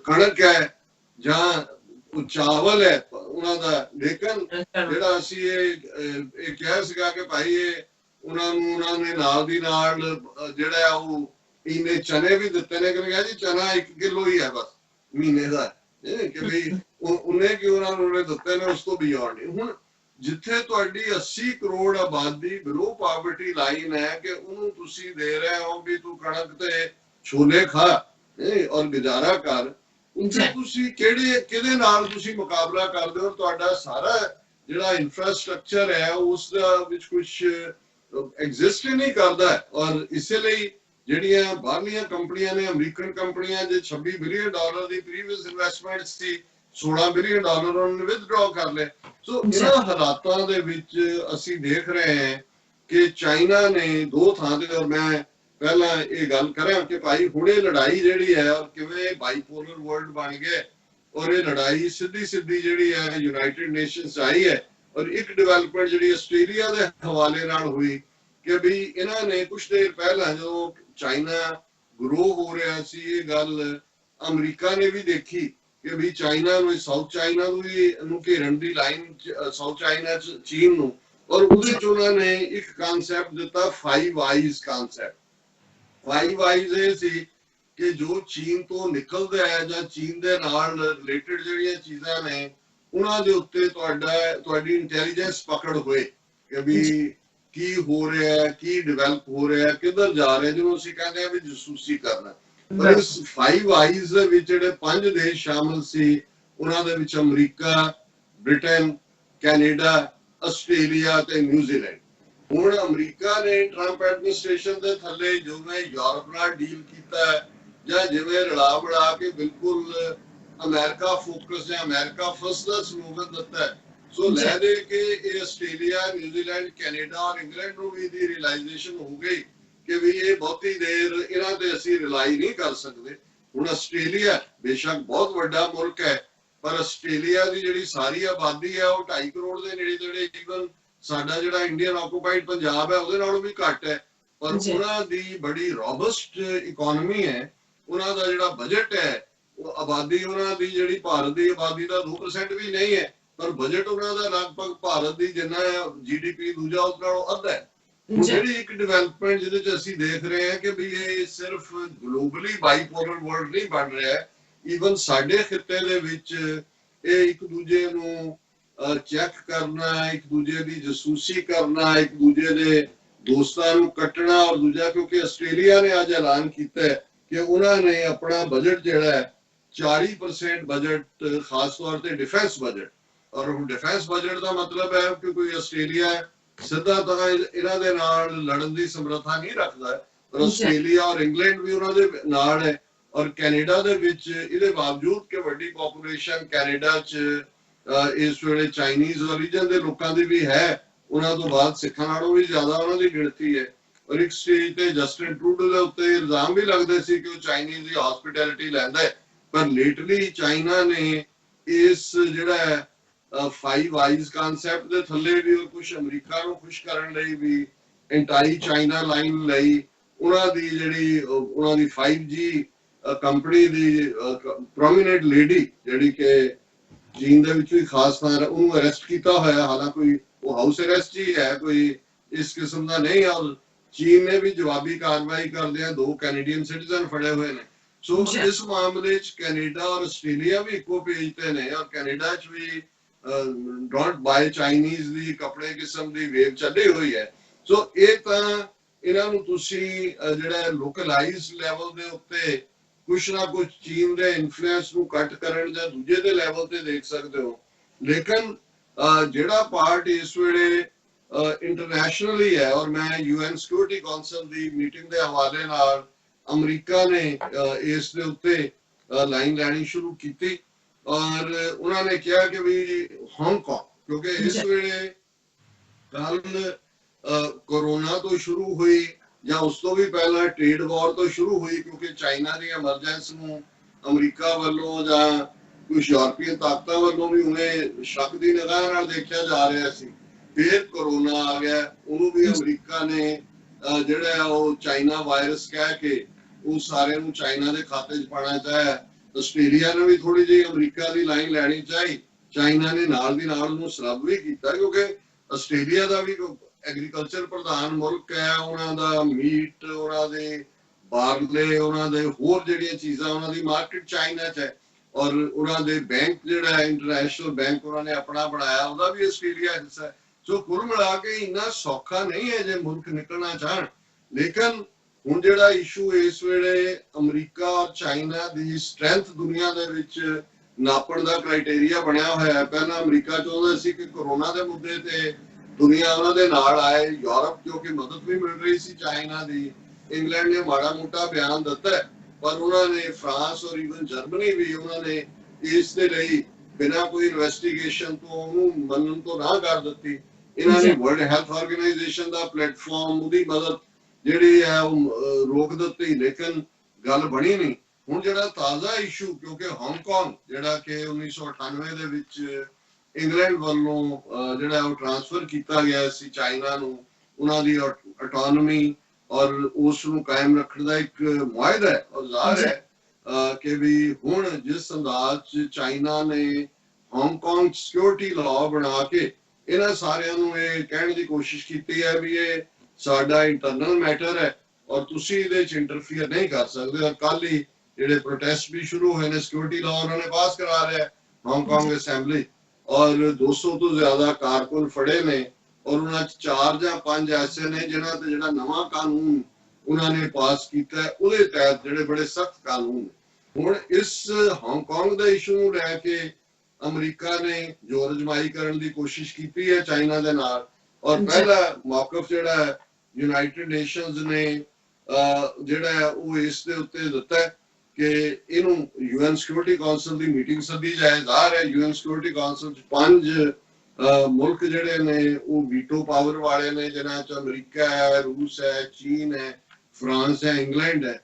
ਕਣਕ ਹੈ ਜਾਂ ਚਾਵਲ ਹੈ ਉਹਨਾਂ ਦਾ। ਲੇਕਿਨ ਜਿਹੜਾ ਅਸੀਂ ਇਹ ਕਿਹਾ ਸੀਗਾ ਕਿ ਭਾਈ ਇਹ ਉਹਨਾਂ ਨੇ ਨਾਲ ਦੀ ਨਾਲ ਜਿਹੜਾ ਉਹ ਇਹਨੇ ਚਨੇ ਵੀ ਦਿੱਤੇ ਨੇ, ਕਿ ਜੀ ਚਨਾ 1 ਕਿਲੋ ਹੀ ਹੈ ਬਸ ਮਹੀਨੇ ਦਾ, ਕਿ ਵੀ ਉਹਨੇ ਕਿ ਉਹਨਾਂ ਨੂੰ ਦਿੱਤੇ ਨੇ, ਉਸ ਤੋਂ ਬਿਯੋਂਡ ਨਹੀਂ। ਹੁਣ ਜਿੱਥੇ ਤੁਹਾਡੀ 80 ਕਰੋੜ ਆਬਾਦੀ ਬਿਲੋ ਪਾਵਰਟੀ ਲਾਈਨ ਹੈ ਕਿ ਉਹਨੂੰ ਤੁਸੀਂ ਦੇ ਰਹੇ ਹੋ ਵੀ ਤੂੰ ਕਣਕ ਤੇ ਛੋਲੇ ਖਾ ਔਰ ਗੁਜ਼ਾਰਾ ਕਰ, ਉੱਥੇ ਤੁਸੀਂ ਕਿਹਦੇ ਨਾਲ ਤੁਸੀਂ ਮੁਕਾਬਲਾ ਕਰਦੇ ਹੋ? ਤੁਹਾਡਾ ਸਾਰਾ ਜਿਹੜਾ ਇਨਫਰਾਸਟ੍ਰਕਚਰ ਹੈ ਉਸ ਦਾ ਵਿੱਚ ਕੁਝ ਐਗਜ਼ਿਸਟ ਨਹੀਂ ਕਰਦਾ। ਔਰ ਇਸੇ ਲਈ ਜਿਹੜੀਆਂ ਬਾਹਰਲੀਆਂ ਕੰਪਨੀਆਂ ਨੇ, ਅਮਰੀਕਨ ਕੰਪਨੀਆਂ, ਜੇ $26 ਬਿਲੀਅਨ ਦੀ ਪ੍ਰੀਵੀਅਸ ਇਨਵੈਸਟਮੈਂਟ ਸੀ, $16 ਬਿਲੀਅਨ ਉਹਨਾਂ ਨੇ ਵਿਦਡਰਾ ਕਰ ਲਏ। ਸੋ ਇਹਨਾਂ ਹਾਲਾਤਾਂ ਦੇ ਵਿੱਚ ਅਸੀਂ ਦੇਖ ਰਹੇ ਹਾਂ ਕਿ ਚਾਈਨਾ ਨੇ ਦੋ ਥਾਂ ਤੇ, ਔਰ ਮੈਂ ਪਹਿਲਾਂ ਇਹ ਗੱਲ ਕਰਾਂ ਕਿ ਭਾਈ ਹੁਣ ਇਹ ਲੜਾਈ ਜਿਹੜੀ ਹੈ ਔਰ ਕਿਵੇਂ ਬਾਈਪੋਲਰ ਵਰਲਡ ਬਣ ਗਿਆ, ਔਰ ਇਹ ਲੜਾਈ ਸਿੱਧੀ ਜਿਹੜੀ ਹੈ ਯੂਨਾਈਟਿਡ ਨੇਸ਼ਨਸ ਆਈ ਹੈ। ਔਰ ਇੱਕ ਡਿਵੈਲਪਮੈਂਟ ਜਿਹੜੀ ਆਸਟ੍ਰੇਲੀਆ ਦੇ ਹਵਾਲੇ ਨਾਲ ਹੋਈ ਕਿ ਵੀ ਇਹਨਾਂ ਨੇ ਕੁਝ ਦੇਰ ਪਹਿਲਾਂ ਜਦੋਂ ਚਾਈਨਾ ਗਰੋ ਹੋ ਰਿਹਾ ਸੀ, ਇਹ ਗੱਲ ਅਮਰੀਕਾ ਨੇ ਵੀ ਦੇਖੀ ਕਿ ਵੀ ਚਾਈਨਾ ਨੂੰ, ਸਾਊਥ ਚਾਈਨਾ ਨੂੰ ਵੀ ਇਹਨੂੰ ਘੇਰਨ ਦੀ ਲਾਈਨ, ਸਾਊਥ ਚਾਈਨਾ ਚ ਚੀਨ ਨੂੰ, ਔਰ ਉਹਦੇ ਚ ਉਹਨਾਂ ਨੇ ਇੱਕ ਕਨਸੈਪਟ ਦਿੱਤਾ 5 ਆਈਜ਼ ਕਨਸੈਪਟ। 5 ਆਈਜ਼ ਇਹ ਸੀ ਕਿ ਜੋ ਚੀਨ ਤੋਂ ਨਿਕਲਦਾ ਹੈ ਜਾਂ ਚੀਨ ਦੇ ਨਾਲ ਰਿਲੇਟਡ ਜਿਹੜੀਆਂ ਚੀਜ਼ਾਂ ਨੇ ਉਹਨਾਂ ਦੇ ਉੱਤੇ ਤੁਹਾਡੀ ਇੰਟੈਲੀਜੈਂਸ ਪਕੜ ਹੋਏ ਕਿ ਵੀ ਕੀ ਹੋ ਰਿਹਾ ਹੈ, ਕੀ ਡਿਵੈਲਪ ਹੋ ਰਿਹਾ ਹੈ, ਕਿੱਧਰ ਜਾ ਰਿਹਾ, ਜਿਹਨੂੰ ਅਸੀਂ ਕਹਿੰਦੇ ਆ ਵੀ ਜਸੂਸੀ ਕਰਨਾ। ਪਰ ਇਸ 5 ਆਈਜ਼ ਦੇ ਵਿੱਚ ਜਿਹੜੇ 5 ਦੇਸ਼ ਸ਼ਾਮਲ ਸੀ, ਉਹਨਾਂ ਦੇ ਵਿੱਚ ਅਮਰੀਕਾ, ਬ੍ਰਿਟੇਨ, ਕੈਨੇਡਾ, ਆਸਟ੍ਰੇਲੀਆ ਤੇ ਨਿਊਜ਼ੀਲੈਂਡ। ਹੁਣ ਅਮਰੀਕਾ ਨੇ ਟਰੰਪ ਐਡਮਿਨਿਸਟ੍ਰੇਸ਼ਨ ਦੇ ਥੱਲੇ ਜਿਵੇਂ ਯੂਰਪ ਨਾਲ ਡੀਲ ਕੀਤਾ ਹੈ ਜਾਂ ਜਿਵੇਂ ਰਲਾ ਬੜਾ ਕੇ ਬਿਲਕੁਲ ਅਮਰੀਕਾ ਫੋਕਸ ਜਾਂ ਅਮਰੀਕਾ ਫਸਟ ਦਾ ਸਲੋਗਨ ਦਿੱਤਾ ਹੈ, ਸੋ ਲੈ ਦੇ ਕੇ ਇਹ ਆਸਟ੍ਰੇਲੀਆ, ਨਿਊਜ਼ੀਲੈਂਡ, ਕੈਨੇਡਾ ਔਰ ਇੰਗਲੈਂਡ ਨੂੰ ਵੀ ਦੀ ਰਿਅਲਾਈਜੇਸ਼ਨ ਹੋ ਗਈ ਕਿ ਵੀ ਇਹ ਬਹੁਤੀ ਦੇਰ ਇਹਨਾਂ ਤੇ ਅਸੀਂ ਰਿਲਾਈ ਨਹੀਂ ਕਰ ਸਕਦੇ। ਹੁਣ ਆਸਟ੍ਰੇਲੀਆ ਬੇਸ਼ੱਕ ਬਹੁਤ ਵੱਡਾ ਮੁਲਕ ਹੈ, ਪਰ ਆਸਟ੍ਰੇਲੀਆ ਦੀ ਜਿਹੜੀ ਸਾਰੀ ਆਬਾਦੀ ਹੈ ਉਹ 2.5 ਕਰੋੜ ਦੇ ਨੇੜੇ ਤੇੜੇ, ਈਵਨ ਸਾਡਾ ਜਿਹੜਾ ਇੰਡੀਅਨ ਆਕੂਪਾਈਡ ਪੰਜਾਬ ਹੈ ਉਹਦੇ ਨਾਲੋਂ ਵੀ ਘੱਟ ਹੈ, ਪਰ ਉਹਨਾਂ ਦੀ ਬੜੀ ਰੋਬਸਟ ਇਕਨੋਮੀ ਹੈ। ਉਹਨਾਂ ਦਾ ਜਿਹੜਾ ਬਜਟ ਹੈ ਉਹ ਆਬਾਦੀ ਉਹਨਾਂ ਦੀ ਜਿਹੜੀ ਭਾਰਤ ਦੀ ਆਬਾਦੀ ਦਾ 2% ਵੀ ਨਹੀਂ ਹੈ, ਪਰ ਬਜਟ ਉਹਨਾਂ ਦਾ ਲਗਭਗ ਭਾਰਤ ਦੀ ਜਿੰਨਾ GDP ਦੂਜਾ ਉਸ ਨਾਲੋਂ ਅੱਧਾ ਹੈ। ਜਿਹੜੀ ਇੱਕ ਡਿਵੈਲਪਮੈਂਟ ਜਿਹਦੇ ਚ ਅਸੀਂ ਦੇਖ ਰਹੇ ਹਾਂ ਕਿ ਵੀ ਇਹ ਸਿਰਫ ਗਲੋਬਲੀ ਬਾਈਪੋਲਰ ਵਰਲਡ ਨਹੀਂ ਬਣ ਰਿਹਾ, ਈਵਨ ਸਾਡੇ ਖਿੱਤੇ ਦੇ ਵਿੱਚ ਇਹ ਇੱਕ ਦੂਜੇ ਨੂੰ ਚੈੱਕ ਕਰਨਾ, ਇੱਕ ਦੂਜੇ ਦੀ ਜਸੂਸੀ ਕਰਨਾ, ਇੱਕ ਦੂਜੇ ਦੇ ਦੋਸਤਾਂ ਨੂੰ ਕੱਟਣਾ। ਔਰ ਦੂਜਾ ਕਿਉਂਕਿ ਆਸਟ੍ਰੇਲੀਆ ਨੇ ਅੱਜ ਐਲਾਨ ਕੀਤਾ ਹੈ ਕਿ ਉਹਨਾਂ ਨੇ ਆਪਣਾ ਬਜਟ ਜਿਹੜਾ ਹੈ 40% ਬਜਟ ਖਾਸ ਤੌਰ ਤੇ ਡਿਫੈਂਸ ਬਜਟ, ਔਰ ਹੁਣ ਡਿਫੈਂਸ ਬਜਟ ਦਾ ਮਤਲਬ ਹੈ ਕਿ ਕੋਈ ਆਸਟ੍ਰੇਲੀਆ ਸਿੱਧਾ ਤਾਂ ਇਹਨਾਂ ਦੇ ਨਾਲ ਲੜਨ ਦੀ ਸਮਰੱਥਾ ਨਹੀਂ ਰੱਖਦਾ, ਪਰ ਆਸਟ੍ਰੇਲੀਆ ਔਰ ਇੰਗਲੈਂਡ ਵੀ ਉਹਨਾਂ ਦੇ ਨਾਲ ਹੈ। ਔਰ ਕੈਨੇਡਾ ਦੇ ਵਿੱਚ ਇਹਦੇ ਬਾਵਜੂਦ ਕਿ ਵੱਡੀ ਪੋਪੂਲੇਸ਼ਨ ਕੈਨੇਡਾ 'ਚ ਇਸ ਵੇਲੇ ਚਾਈਨੀਜ਼ ਓਰੀਜਨ ਦੇ ਲੋਕਾਂ ਦੀ ਵੀ ਹੈ, ਉਹਨਾਂ ਤੋਂ ਬਾਅਦ ਸਿੱਖਾਂ ਨਾਲੋਂ ਵੀ ਜ਼ਿਆਦਾ ਉਹਨਾਂ ਦੀ ਗਿਣਤੀ ਹੈ। ਔਰ ਇੱਕ ਸਟੇਜ ਤੇ ਜਸਟਿਨ ਟਰੂਡੋ ਦੇ ਉੱਤੇ ਇਲਜ਼ਾਮ ਵੀ ਲੱਗਦੇ ਸੀ ਕਿ ਉਹ ਚਾਈਨੀਜ਼ ਦੀ ਹਸਪਿਟੈਲਿਟੀ ਲੈਂਦਾ ਹੈ, ਪਰ ਲੇਟਲੀ ਚਾਈਨਾ ਨੇ ਇਸ ਜਿਹੜਾ 5 ਆਈਜ਼ ਕਨਸੈਪਟ ਦੇ ਥੱਲੇ ਵੀ ਕੁਝ ਅਮਰੀਕਾ ਨੂੰ ਖੁਸ਼ ਕਰਨ ਲਈ ਵੀ ਐਂਟੀ ਚਾਈਨਾ ਲਾਈਨ ਲਈ ਉਹਨਾਂ ਦੀ ਜਿਹੜੀ ਉਹਨਾਂ ਦੀ 5G ਕੰਪਨੀ ਦੀ ਪ੍ਰੋਮੀਨੈਂਟ ਲੇਡੀ ਜਿਹੜੀ ਕਿ ਚੀਨ ਦੇ ਵਿੱਚ ਵੀ ਖਾਸ ਥਾਂ, ਉਹਨੂੰ ਅਰੈਸਟ ਕੀਤਾ ਹੋਇਆ। ਹਾਲਾਂਕਿ ਉਹ ਹਾਊਸ ਅਰੈਸਟ ਹੀ ਹੈ, ਕੋਈ ਇਸ ਕਿਸਮ ਦਾ ਨਹੀਂ। ਔਰ ਚੀਨ ਨੇ ਵੀ ਜਵਾਬੀ ਕਾਰਵਾਈ ਕਰਦਿਆਂ 2 ਕੈਨੇਡੀਅਨ ਸਿਟੀਜ਼ਨ ਫੜੇ ਹੋਏ ਨੇ। ਸੋ ਇਸ ਮਾਮਲੇ 'ਚ ਕੈਨੇਡਾ ਔਰ ਆਸਟ੍ਰੇਲੀਆ ਵੀ ਇੱਕੋ ਪੇਜ ਤੇ ਨੇ, ਔਰ ਕੈਨੇਡਾ 'ਚ ਵੀ ਡੋਂਟ ਬਾਏ ਚਾਈਨੀਜ਼ ਦੀ ਕੱਪੜੇ ਕਿਸਮ ਦੀ ਵੇਵ ਚੱਲੀ ਹੋਈ ਹੈ। ਸੋ ਇਹ ਤਾਂ ਇਹਨਾਂ ਨੂੰ ਤੁਸੀਂ ਜਿਹੜਾ ਲੋਕਲਾਈਜ਼ ਲੈਵਲ ਦੇ ਉੱਤੇ ਕੁਛ ਨਾ ਕੁਛ ਚੀਨ ਦੇ ਇਨਫਲੂਐਂਸ ਨੂੰ ਕੱਟ ਕਰਨ ਜਾਂ ਦੂਜੇ ਦੇ ਲੈਵਲ ਤੇ ਦੇਖ ਸਕਦੇ ਹੋ। ਲੇਕਿਨ ਜਿਹੜਾ ਪਾਰਟ ਇਸ ਵੇਲੇ ਇੰਟਰਨੈਸ਼ਨਲੀ ਹੈ, ਔਰ ਮੈਂ UN ਸਿਕਿਉਰਿਟੀ ਕੌਂਸਲ ਦੀ ਮੀਟਿੰਗ ਦੇ ਹਵਾਲੇ ਨਾਲ ਅਮਰੀਕਾ ਨੇ ਇਸ ਦੇ ਉੱਤੇ ਲਾਈਨ ਲੈਣੀ ਸ਼ੁਰੂ ਕੀਤੀ, ਔਰ ਉਹਨਾਂ ਨੇ ਕਿਹਾ ਕਿ ਵੀ ਹਾਂਗਕਾਂਗ, ਕਿਉਂਕਿ ਇਸ ਵੇਲੇ ਕੱਲ ਕੋਰੋਨਾ ਤੋਂ ਸ਼ੁਰੂ ਹੋਈ ਜਾਂ ਉਸ ਤੋਂ ਵੀ ਪਹਿਲਾਂ ਟ੍ਰੇਡ ਵਾਰ ਤੋਂ ਸ਼ੁਰੂ ਹੋਈ, ਕਿਉਂਕਿ ਚਾਈਨਾ ਦੀ ਐਮਰਜੈਂਸ ਨੂੰ ਅਮਰੀਕਾ ਵੱਲੋਂ ਜਾਂ ਕੁਝ ਯੂਰਪੀਅਨ ਤਾਕਤਾਂ ਵੱਲੋਂ ਵੀ ਉਹਨੇ ਸ਼ੱਕ ਦੀ ਨਿਗਾਹ ਨਾਲ ਦੇਖਿਆ ਜਾ ਰਿਹਾ ਸੀ। ਫਿਰ ਕੋਰੋਨਾ ਆ ਗਿਆ, ਉਹਨੂੰ ਵੀ ਅਮਰੀਕਾ ਨੇ ਜਿਹੜਾ ਉਹ ਚਾਈਨਾ ਵਾਇਰਸ ਕਹਿ ਕੇ ਉਹ ਸਾਰੇ ਨੂੰ ਚਾਈਨਾ ਦੇ ਖਾਤੇ 'ਚ ਪਾਉਣਾ ਚਾਹਿਆ। ਆਸਟ੍ਰੇਲੀਆ ਨੇ ਵੀ ਥੋੜੀ ਜਿਹੀ ਅਮਰੀਕਾ ਦੀ ਲਾਈਨ ਲੈਣੀ ਚਾਹੀ, ਚਾਈਨਾ ਨੇ ਨਾਲ ਦੀ ਨਾਲ ਉਹਨੂੰ ਸਰਬ ਵੀ ਕੀਤਾ, ਕਿਉਂਕਿ ਆਸਟ੍ਰੇਲੀਆ ਦਾ ਵੀ ਐਗਰੀਕਲਚਰ ਪ੍ਰਧਾਨ ਮੁਲਕ ਹੈ, ਉਹਨਾਂ ਦਾ ਮੀਟ, ਉਹਨਾਂ ਦੇ ਬਾਰਲੇ, ਉਹਨਾਂ ਦੇ ਹੋਰ ਜਿਹੜੀਆਂ ਚੀਜ਼ਾਂ, ਉਹਨਾਂ ਦੀ ਮਾਰਕੀਟ ਚਾਈਨਾ 'ਚ ਹੈ। ਔਰ ਉਹਨਾਂ ਦੇ ਬੈਂਕ ਜਿਹੜਾ ਹੈ ਇੰਟਰਨੈਸ਼ਨਲ ਬੈਂਕ ਉਹਨਾਂ ਨੇ ਆਪਣਾ ਬਣਾਇਆ, ਉਹਦਾ ਵੀ ਆਸਟ੍ਰੇਲੀਆ ਹਿੱਸਾ ਹੈ। ਸੋ ਕੁੱਲ ਮਿਲਾ ਕੇ ਇੰਨਾ ਸੌਖਾ ਨਹੀਂ ਹੈ ਜੇ ਮੁਲਕ ਨਿਕਲਣਾ ਚਾਹਣ। ਲੇਕਿਨ ਹੁਣ ਜਿਹੜਾ ਇਸ਼ੂ ਇਸ ਵੇਲੇ ਅਮਰੀਕਾ ਔਰ ਚਾਈਨਾ ਦੀ ਸਟਰੈਂਥ ਦੁਨੀਆ ਦੇ ਵਿੱਚ ਨਾਪਣ ਦਾ ਕ੍ਰਾਈਟੇਰੀਆ ਬਣਿਆ ਹੋਇਆ ਹੈ। ਪਹਿਲਾਂ ਅਮਰੀਕਾ ਚਾਹੁੰਦਾ ਸੀ ਕਿ ਕੋਰੋਨਾ ਦੇ ਮੁੱਦੇ ਤੇ ਦੁਨੀਆ ਉਹਨਾਂ ਦੇ ਨਾਲ ਆਏ, ਯੂਰਪ ਕਿਉਂਕਿ ਮਦਦ ਵੀ ਮਿਲ ਰਹੀ ਸੀ ਚਾਈਨਾ ਦੀ, ਇੰਗਲੈਂਡ ਨੇ ਮਾੜਾ ਮੋਟਾ ਬਿਆਨ ਦਿੱਤਾ, ਪਰ ਉਹਨਾਂ ਨੇ ਫਰਾਂਸ ਔਰ ਈਵਨ ਜਰਮਨੀ ਵੀ ਉਹਨਾਂ ਨੇ ਇਸ ਦੇ ਲਈ ਬਿਨਾਂ ਕੋਈ ਇਨਵੈਸਟੀਗੇਸ਼ਨ ਤੋਂ ਉਹਨੂੰ ਮੰਨਣ ਤੋਂ ਨਾ ਕਰ ਦਿੱਤੀ। ਇਹਨਾਂ ਨੇ ਵਰਲਡ ਹੈਲਥ ਆਰਗੇਨਾਈਜੇਸ਼ਨ ਦਾ ਪਲੇਟਫਾਰਮ, ਉਹਦੀ ਮਦਦ ਜਿਹੜੀ ਹੈ ਉਹ ਰੋਕ ਦਿੱਤੀ, ਲੇਕਿਨ ਗੱਲ ਬਣੀ ਨਹੀਂ। ਹੁਣ ਜਿਹੜਾ ਤਾਜ਼ਾ ਇਸ਼ੂ, ਕਿਉਂਕਿ ਹਾਂਗਕਾਂਗ ਜਿਹੜਾ ਕਿ 1998 ਦੇ ਵਿੱਚ ਇੰਗਲੈਂਡ ਵੱਲੋਂ ਜਿਹੜਾ ਉਹ ਟ੍ਰਾਂਸਫਰ ਕੀਤਾ ਗਿਆ ਸੀ ਚਾਈਨਾ ਨੂੰ, ਉਹਨਾਂ ਦੀ ਆਟੋਨਮੀ ਔਰ ਉਸ ਨੂੰ ਕਾਇਮ ਰੱਖਣ ਦਾ ਇੱਕ ਮੁਆਹਦਾ ਹੈ ਔਰ ਜ਼ਾਹਰ ਹੈ ਕਿ ਵੀ ਹੁਣ ਜਿਸ ਅੰਦਾਜ਼ 'ਚ ਚਾਈਨਾ ਨੇ ਹਾਂਗਕਾਂਗ ਸਿਕਿਉਰਿਟੀ ਲਾਅ ਬਣਾ ਕੇ ਇਹਨਾਂ ਸਾਰਿਆਂ ਨੂੰ ਇਹ ਕਹਿਣ ਦੀ ਕੋਸ਼ਿਸ਼ ਕੀਤੀ ਹੈ ਵੀ ਇਹ ਸਾਡਾ ਇੰਟਰਨਲ ਮੈਟਰ ਹੈ, ਔਰ ਤੁਸੀਂ ਇਹਦੇ 'ਚ ਇੰਟਰਫੀਅਰ ਨਹੀਂ ਕਰ ਸਕਦੇ। ਔਰ ਕੱਲ ਹੀ ਜਿਹੜੇ ਪ੍ਰੋਟੈਸਟ ਵੀ ਸ਼ੁਰੂ ਹੋਏ ਨੇ, ਸਿਕਿਉਰਿਟੀ ਲਾ ਉਹਨਾਂ ਨੇ ਪਾਸ ਕਰਾ ਰਿਹਾ ਹਾਂਗਕਾਂਗ ਅਸੈਂਬਲੀ, ਔਰ 200 ਤੋਂ ਜ਼ਿਆਦਾ ਕਾਰਕੁਨ ਫੜੇ ਨੇ, ਔਰ ਉਹਨਾਂ 'ਚ 4 ਜਾਂ 5 ਐਸੇ ਨੇ ਜਿਨ੍ਹਾਂ ਤੇ ਜਿਹੜਾ ਨਵਾਂ ਕਾਨੂੰਨ ਉਹਨਾਂ ਨੇ ਪਾਸ ਕੀਤਾ ਉਹਦੇ ਤਹਿਤ ਜਿਹੜੇ ਬੜੇ ਸਖਤ ਕਾਨੂੰਨ। ਹੁਣ ਇਸ ਹਾਂਗਕਾਂਗ ਦਾ ਇਸ਼ੂ ਨੂੰ ਲੈ ਕੇ ਅਮਰੀਕਾ ਨੇ ਜ਼ੋਰ ਅਜ਼ਮਾਈ ਕਰਨ ਦੀ ਕੋਸ਼ਿਸ਼ ਕੀਤੀ ਹੈ ਚਾਈਨਾ ਦੇ ਨਾਲ, ਔਰ ਪਹਿਲਾ ਮੌਕਫ ਜਿਹੜਾ ਯੂਨਾਈਟਿਡ ਨੇਸ਼ਨਸ ਨੇ ਜਿਹੜਾ ਉਹ ਇਸ ਦੇ ਉੱਤੇ ਦਿੱਤਾ ਹੈ ਕਿ ਇਹਨੂੰ UN ਸਿਕਿਉਰਿਟੀ ਕਾਉਂਸਲ ਦੀ ਮੀਟਿੰਗ ਸੱਦੀ ਜਾਏ। ਜ਼ਾਹਰ ਹੈ UN ਸਿਕਿਉਰਿਟੀ ਕਾਉਂਸਲ 'ਚ 5 ਮੁਲਕ ਜਿਹੜੇ ਨੇ ਉਹ ਵੀਟੋ ਪਾਵਰ ਵਾਲੇ ਨੇ, ਜਿਨ੍ਹਾਂ 'ਚ ਅਮਰੀਕਾ ਹੈ, ਰੂਸ ਹੈ, ਚੀਨ ਹੈ, ਫਰਾਂਸ ਹੈ, ਇੰਗਲੈਂਡ ਹੈ।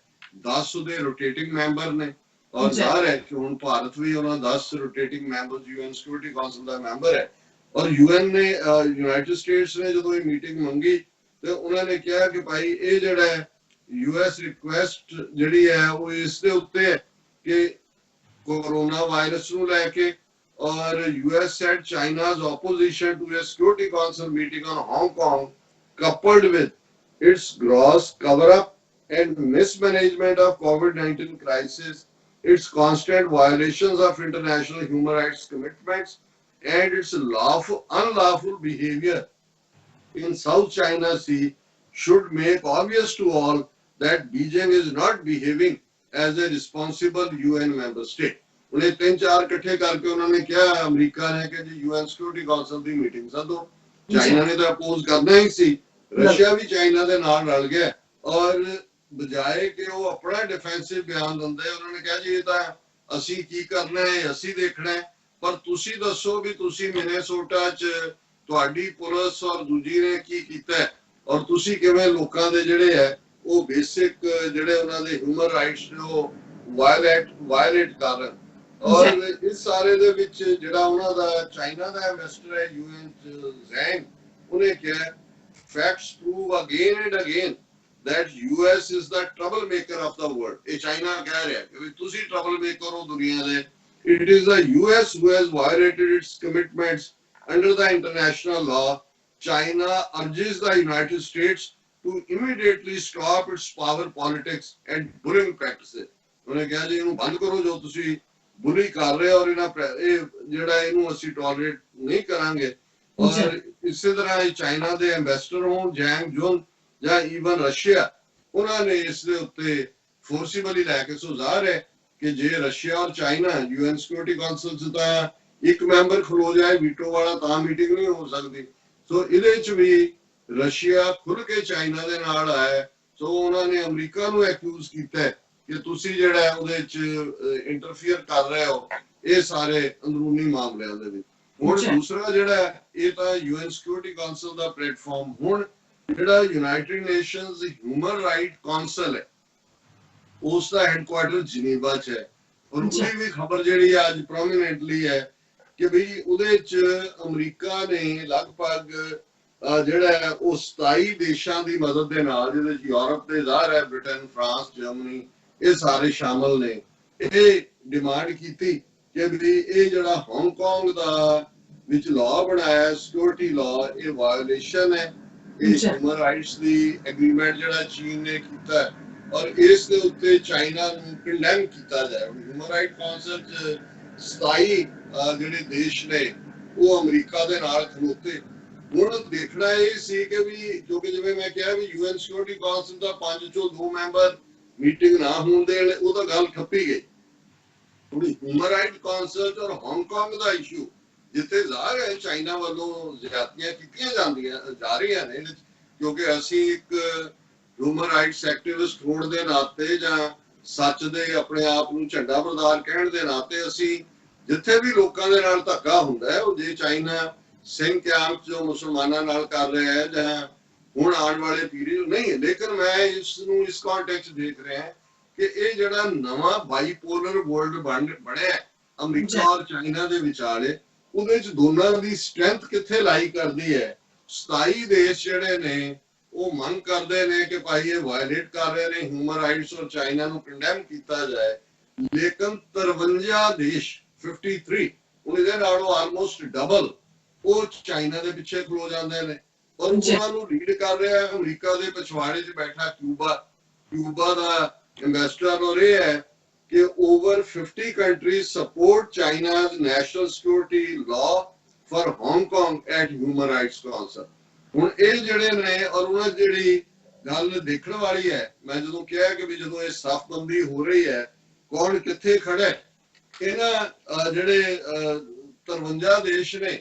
10 ਉਹਦੇ ਰੋਟੇਟਿੰਗ ਮੈਂਬਰ ਨੇ, ਔਰ ਜ਼ਾਹਰ ਹੈ ਕਿ ਹੁਣ ਭਾਰਤ ਵੀ ਉਹਨਾਂ 10 rotating member UN security council ਦਾ ਮੈਂਬਰ ਹੈ। ਔਰ UN ਨੇ ਯੂਨਾਈਟਿਡ ਸਟੇਟਸ ਨੇ ਜਦੋਂ ਇਹ ਮੀਟਿੰਗ ਮੰਗੀ ਤੇ ਉਹਨਾਂ ਨੇ ਕਿਹਾ ਕਿ ਭਾਈ ਇਹ ਜਿਹੜਾ ਹੈ US ਰਿਕੁਐਸਟ ਜਿਹੜੀ ਹੈ ਉਹ ਇਸ ਦੇ ਉੱਤੇ ਹੈ ਕਿ ਕੋਰੋਨਾ ਵਾਇਰਸ ਨੂੰ ਲੈ ਕੇ, ਔਰ US said China's opposition to a Security Council meeting on Hong Kong coupled with its gross cover-up and mismanagement of COVID-19 crisis, its constant violations of international human rights commitments, and its unlawful behavior in South China Sea should make obvious to all that Beijing is not behaving as a responsible UN member state. उन्हें 3-4 इकट्ठे करके उन्होंने क्या अमेरिका ने कि जी UN सिक्योरिटी काउंसिल की मीटिंग सदो। चाइना ने तो अपोज करना ही सी, रशिया भी चाइना के नाल रल गया, और बजाय कि वो अपना डिफेंसिव बयान दिंदे उन्होंने कहा जी ये तो असी की करना है, असी देखना है, पर तुसी दसो भी तुसी मिनेसोटा च तुहाडी पुलिस और दूजी ने की कीता है, और तुसी किवें लोकां दे जिहड़े है वो बेसिक जिहड़े उन्हां दे ह्यूमन राइट्स ने वो वायलेट कर रहे। और इस सारे दे विच जिहड़ा उन्हां दा चाइना दा एम्बेसडर है UN च ज़ैंग, उन्हें कहा facts prove again and again that US is the troublemaker of the world। ये चाइना कह रहा है कि तुसी troublemaker हो दुनिया दे। It is the US who has violated its commitments under the international law। China urges the United States to immediately stop its power politics and bullying practices। उन्हें कहा जी इन्हों बंद करो जो तुसी बुली कर रहे और ਜਿਹੜਾ ਇਹਨੂੰ ਅਸੀਂ ਟੋਲਰੇਟ ਨਹੀਂ ਕਰਾਂਗੇ। ਔਰ ਇਸੇ ਤਰ੍ਹਾਂ ਹੀ ਚਾਈਨਾ ਦੇ ਐਮਬੈਸਡਰ ਹੋਣ ਜੈਂਗ ਜੁਨ ਜਾਂ ਈਵਨ ਰਸ਼ੀਆ, ਉਹਨਾਂ ਨੇ ਇਸ ਦੇ ਉੱਤੇ ਫੋਰਸੀਬਲੀ ਲੈ ਕੇ ਸੁਝਾਅ ਹੈ ਕਿ ਜੇ ਰਸ਼ੀਆ ਔਰ ਚਾਈਨਾ UN ਸਿਕਿਉਰਿਟੀ ਕਾਉਂਸਲ 'ਚ ਤਾਂ ਇੱਕ ਮੈਂਬਰ ਖਲੋ ਜਾਏ ਵੀਟੋ ਵਾਲਾ ਤਾਂ ਮੀਟਿੰਗ ਨਹੀਂ ਹੋ ਸਕਦੀ। ਸੋ ਇਹਦੇ 'ਚ ਵੀ ਰਸ਼ੀਆ ਖੁੱਲ ਕੇ ਚਾਈਨਾ ਦੇ ਨਾਲ ਆਇਆ। ਸੋ ਉਹਨਾਂ ਨੇ ਅਮਰੀਕਾ ਨੂੰ ਐਕਿਊਜ਼ ਕੀਤਾ ਕਿ ਤੁਸੀਂ ਜਿਹੜਾ ਉਹਦੇ 'ਚ ਇੰਟਰਫੀਅਰ ਕਰ ਰਹੇ ਹੋ ਇਹ ਸਾਰੇ ਅੰਦਰੂਨੀ ਮਾਮਲਿਆਂ ਦੇ ਵਿੱਚ। ਹੁਣ ਦੂਸਰਾ ਜਿਹੜਾ ਇਹ ਤਾਂ UN ਸਿਕਿਉਰਿਟੀ ਕਾਉਂਸਲ ਦਾ ਪਲੇਟਫਾਰਮ, ਹੁਣ ਜਿਹੜਾ United nations human right council ਹੈ ਉਸ ਦਾ ਹੈਡਕੁਆਰਟਰ ਜਨੀਵਾ 'ਚ ਹੈ। ਔਰ ਉਹਦੀ ਵੀ ਖਬਰ ਜਿਹੜੀ ਅੱਜ ਪ੍ਰੋਮੀਨੈਂਟਲੀ ਹੈ ਕਿ ਵੀ ਉਹਦੇ 'ਚ ਅਮਰੀਕਾ ਨੇ ਲਗਭਗ ਜਿਹੜਾ ਹੈ ਉਹ 27 ਦੇਸ਼ਾਂ ਦੀ ਮਦਦ ਦੇ ਨਾਲ, ਜਿਹਦੇ 'ਚ ਯੂਰਪ ਦੇ ਜ਼ਾਹਰ ਹੈ ਬ੍ਰਿਟੇਨ, ਫਰਾਂਸ, ਜਰਮਨੀ, ਇਹ ਸਾਰੇ ਸ਼ਾਮਲ ਨੇ, ਇਹ ਡਿਮਾਂਡ ਕੀਤੀ ਕਿ ਵੀ ਇਹ ਜਿਹੜਾ ਹਾਂਗਕਾਂਗ ਦਾ ਵਿੱਚ ਲਾਅ ਬਣਾਇਆ ਸਿਕਿਉਰਿਟੀ ਲਾਅ, ਇਹ ਵਾਇਓਲੇਸ਼ਨ ਹੈ, ਇਹ ਹਿਊਮਨ ਰਾਈਟਸ ਦੀ ਐਗਰੀਮੈਂਟ ਜਿਹੜਾ ਚੀਨ ਨੇ ਕੀਤਾ, ਔਰ ਇਸ ਦੇ ਉੱਤੇ ਚਾਈਨਾ ਨੂੰ ਕੰਡੈਮ ਕੀਤਾ ਜਾਏ। ਹਿਊਮਨ ਰਾਈਟ ਕਾਉਂਸਲ 'ਚ 27 ਜਿਹੜੇ ਦੇਸ਼ ਨੇ ਉਹ ਅਮਰੀਕਾ ਦੇ ਨਾਲ ਖਲੋਤੇ। ਹੁਣ ਦੇਖਣਾ ਇਹ ਸੀ ਕਿ ਵੀ ਕਿਉਂਕਿ ਜਿਵੇਂ ਮੈਂ ਕਿਹਾ ਵੀ UN ਸਿਕਿਉਰਿਟੀ ਕਾਉਂਸਲ ਦਾ 5 ਚੋਂ 2 ਮੈਂਬਰ ਮੀਟਿੰਗ ਨਾ ਹੋਣ ਦੇਣ, ਉਹ ਤਾਂ ਗੱਲ ਖੱਪੀ ਗਈ। ਥੋੜੀ ਹਿਊਮਨ ਰਾਈਟ ਕਾਉਂਸਲ ਔਰ ਹਾਂਗਕਾਂਗ ਦਾ ਇਸ਼ੂ ਜਿੱਥੇ ਜ਼ਾਹਰ ਹੈ ਚਾਈਨਾ ਵੱਲੋਂ ਜ਼ਿਆਦਤੀਆਂ ਕੀਤੀਆਂ ਜਾ ਰਹੀਆਂ ਨੇ, ਕਿਉਂਕਿ ਅਸੀਂ ਇੱਕ ਹਿਊਮਨ ਰਾਈਟਸ ਐਕਟਿਵਿਸਟ ਹੋਣ ਦੇ ਨਾਤੇ ਜਾਂ ਸੱਚ ਦੇ ਆਪਣੇ ਆਪ ਨੂੰ ਝੰਡਾ ਬਰਦਾਰ ਕਹਿਣ ਦੇ ਨਾਤੇ ਅਸੀਂ ਜਿੱਥੇ ਵੀ ਲੋਕਾਂ ਦੇ ਨਾਲ ਧੱਕਾ ਹੁੰਦਾ ਹੈ, ਉਹ ਜੇ ਚਾਈਨਾ ਸਿੰਘ ਕੈਂਪ ਜੋ ਮੁਸਲਮਾਨਾਂ ਨਾਲ ਕਰ ਰਿਹਾ ਹੈ ਜਾਂ ਹੁਣ ਆਉਣ ਵਾਲੇ ਪੀੜ੍ਹੀ ਨਹੀਂ, ਲੇਕਿਨ ਮੈਂ ਇਸ ਨੂੰ ਇਸ ਕੰਟੈਕਸਟ ਦੇਖ ਰਿਹਾ ਕਿ ਇਹ ਜਿਹੜਾ ਨਵਾਂ ਬਾਈਪੋਲਰ ਵਰਲਡ ਬਣਿਆ ਅਮਰੀਕਾ ਔਰ ਚਾਈਨਾ ਦੇ ਵਿਚਾਲੇ, ਉਹਦੇ 'ਚ ਦੋਨਾਂ ਦੀ ਸਟਰੈਂਥ ਕਿੱਥੇ ਲਾਈ ਕਰਦੀ ਹੈ। 27 ਦੇਸ਼ ਜਿਹੜੇ ਨੇ ਉਹ ਮੰਗ ਕਰਦੇ ਨੇ ਕਿ ਭਾਈ ਇਹ ਵਾਇਲੇਟ ਕਰ ਰਹੇ ਨੇ ਹਿਊਮਨ ਰਾਈਟਸ ਔਰ ਚਾਈਨਾ ਨੂੰ ਕੰਡੈਮ ਕੀਤਾ ਜਾਏ, ਲੇਕਿਨ 53 ਦੇਸ਼ 53 ਉਹਦੇ ਨਾਲੋਂ ਆਲਮੋਸਟ ਡਬਲ ਉਹ ਚਾਈਨਾ ਦੇ ਪਿੱਛੇ ਖਲੋ ਜਾਂਦੇ ਨੇ। ਔਰ ਉਹਨਾਂ ਨੂੰ ਲੀਡ ਕਰ ਰਿਹਾ ਅਮਰੀਕਾ ਦੇ ਪਿਛਵਾੜੇ 'ਚ ਬੈਠਾ ਕਿਊਬਾ, क्यूबा का एम्बेसडर और ये है कि over 50 countries support China's national security law for Hong Kong at human rights council. ਹੁਣ ਇਹ ਜਿਹੜੇ ਨੇ ਔਰ ਉਹਨਾਂ ਜਿਹੜੀ ਗੱਲ ਦੇਖਣ ਵਾਲੀ ਹੈ, ਮੈਂ ਜਦੋਂ ਕਿਹਾ ਕਿ ਵੀ ਜਦੋਂ ਇਹ ਸਾਫਬੰਦੀ ਹੋ ਰਹੀ ਹੈ ਕੌਣ ਕਿੱਥੇ ਖੜਾ ਹੈ, ਇਹਨਾਂ ਜਿਹੜੇ 53 ਦੇਸ਼ ਨੇ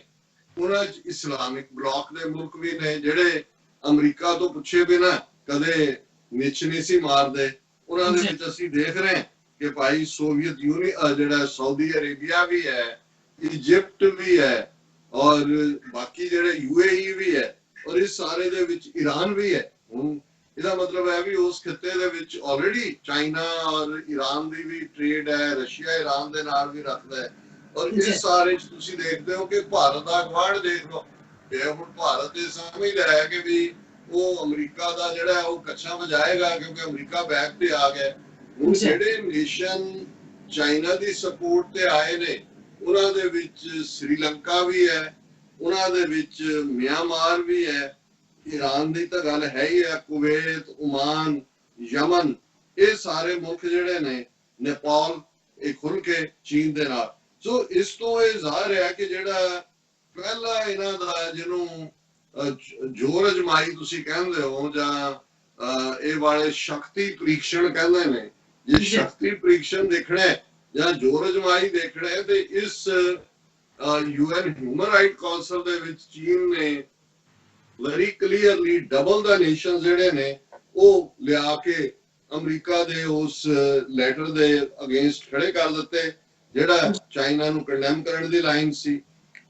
ਉਹਨਾਂ ਚ ਇਸਲਾਮਿਕ ਬਲੌਕ ਦੇ ਮੁਲਕ ਵੀ ਨੇ ਜਿਹੜੇ ਅਮਰੀਕਾ ਤੋਂ ਪੁੱਛੇ ਬਿਨਾ ਕਦੇ ਨਿਚ ਨਹੀਂ ਸੀ ਮਾਰਦੇ। ਉਹਨਾਂ ਦੇ ਵਿੱਚ ਅਸੀਂ ਦੇਖ ਰਹੇ ਹਾਂ ਕਿ ਭਾਈ ਸੋਵੀਅਤ ਯੂਨੀਅਨ ਜਿਹੜਾ ਸਾਊਦੀ ਅਰੇਬੀਆ ਵੀ ਹੈ, ਇਜਿਪਟ ਵੀ ਹੈ ਔਰ ਬਾਕੀ ਜਿਹੜੇ UAE ਵੀ ਹੈ ਔਰ ਇਸ ਸਾਰੇ ਦੇ ਵਿੱਚ ਈਰਾਨ ਵੀ ਹੈ। ਹੁਣ ਇਹਦਾ ਮਤਲਬ ਹੈ ਵੀ ਉਸ ਖਿੱਤੇ ਦੇ ਵਿੱਚ ਆਲਰੇਡੀ ਚਾਈਨਾ ਔਰ ਈਰਾਨ ਦੀ ਵੀ ਟ੍ਰੇਡ ਹੈ, ਰਸ਼ੀਆ ਈਰਾਨ ਦੇ ਨਾਲ ਵੀ ਰੱਖਦਾ ਹੈ। ਔਰ ਇਸ ਸਾਰੇ ਚ ਤੁਸੀਂ ਦੇਖਦੇ ਹੋ ਕਿ ਭਾਰਤ ਦਾ ਗਵਾਂਢ ਦੇਖ ਲਓ ਕਿ ਹੁਣ ਭਾਰਤ ਇਹ ਸਮਝਦਾ ਹੈ ਕਿ ਵੀ ਉਹ ਅਮਰੀਕਾ ਦਾ ਜਿਹੜਾ ਉਹ ਕੱਛਾ ਵਜਾਏਗਾ ਕਿਉਂਕਿ ਅਮਰੀਕਾ ਬੈਕ ਤੇ ਆ ਗਿਆ। ਹੁਣ ਜਿਹੜੇ ਨੇਸ਼ਨ ਚਾਈਨਾ ਦੀ ਸਪੋਰਟ ਤੇ ਆਏ ਨੇ ਉਹਨਾਂ ਦੇ ਵਿੱਚ ਸ੍ਰੀਲੰਕਾ ਵੀ ਹੈ, ਉਹਨਾਂ ਦੇ ਵਿੱਚ ਮਿਆਂਮਾਰ ਵੀ ਹੈ, ईरान की तो गल है ही है, कुवैत, ओमान, यमन, ये सारे मुल्क जेडे ने, नेपाल ये खुल के चीन दे नाल। सो इस तो ये जाहिर है कि जेड़ा पहला इन्हां दा जिन्हों जोर अजमाई तुसी कहंदे हो जां ये वाले शक्ति परीक्षण कहंदे ने, ये शक्ति परीक्षण देखना है जां जोर अजमाई देखना है ते इस UN ह्यूमन राइट काउंसिल दे विच चीन ने very clearly double the nations ਜਿਹੜੇ ਨੇ ਉਹ ਲਿਆ ਕੇ ਅਮਰੀਕਾ ਦੇ ਉਸ ਲੈਟਰ ਦੇ ਅਗੇਂਸਟ ਖੜੇ ਕਰ ਦਿੱਤੇ ਜਿਹੜਾ ਚਾਈਨਾ ਨੂੰ ਕੰਡੈਮ ਕਰਨ ਦੀ ਲਾਈਨ ਸੀ।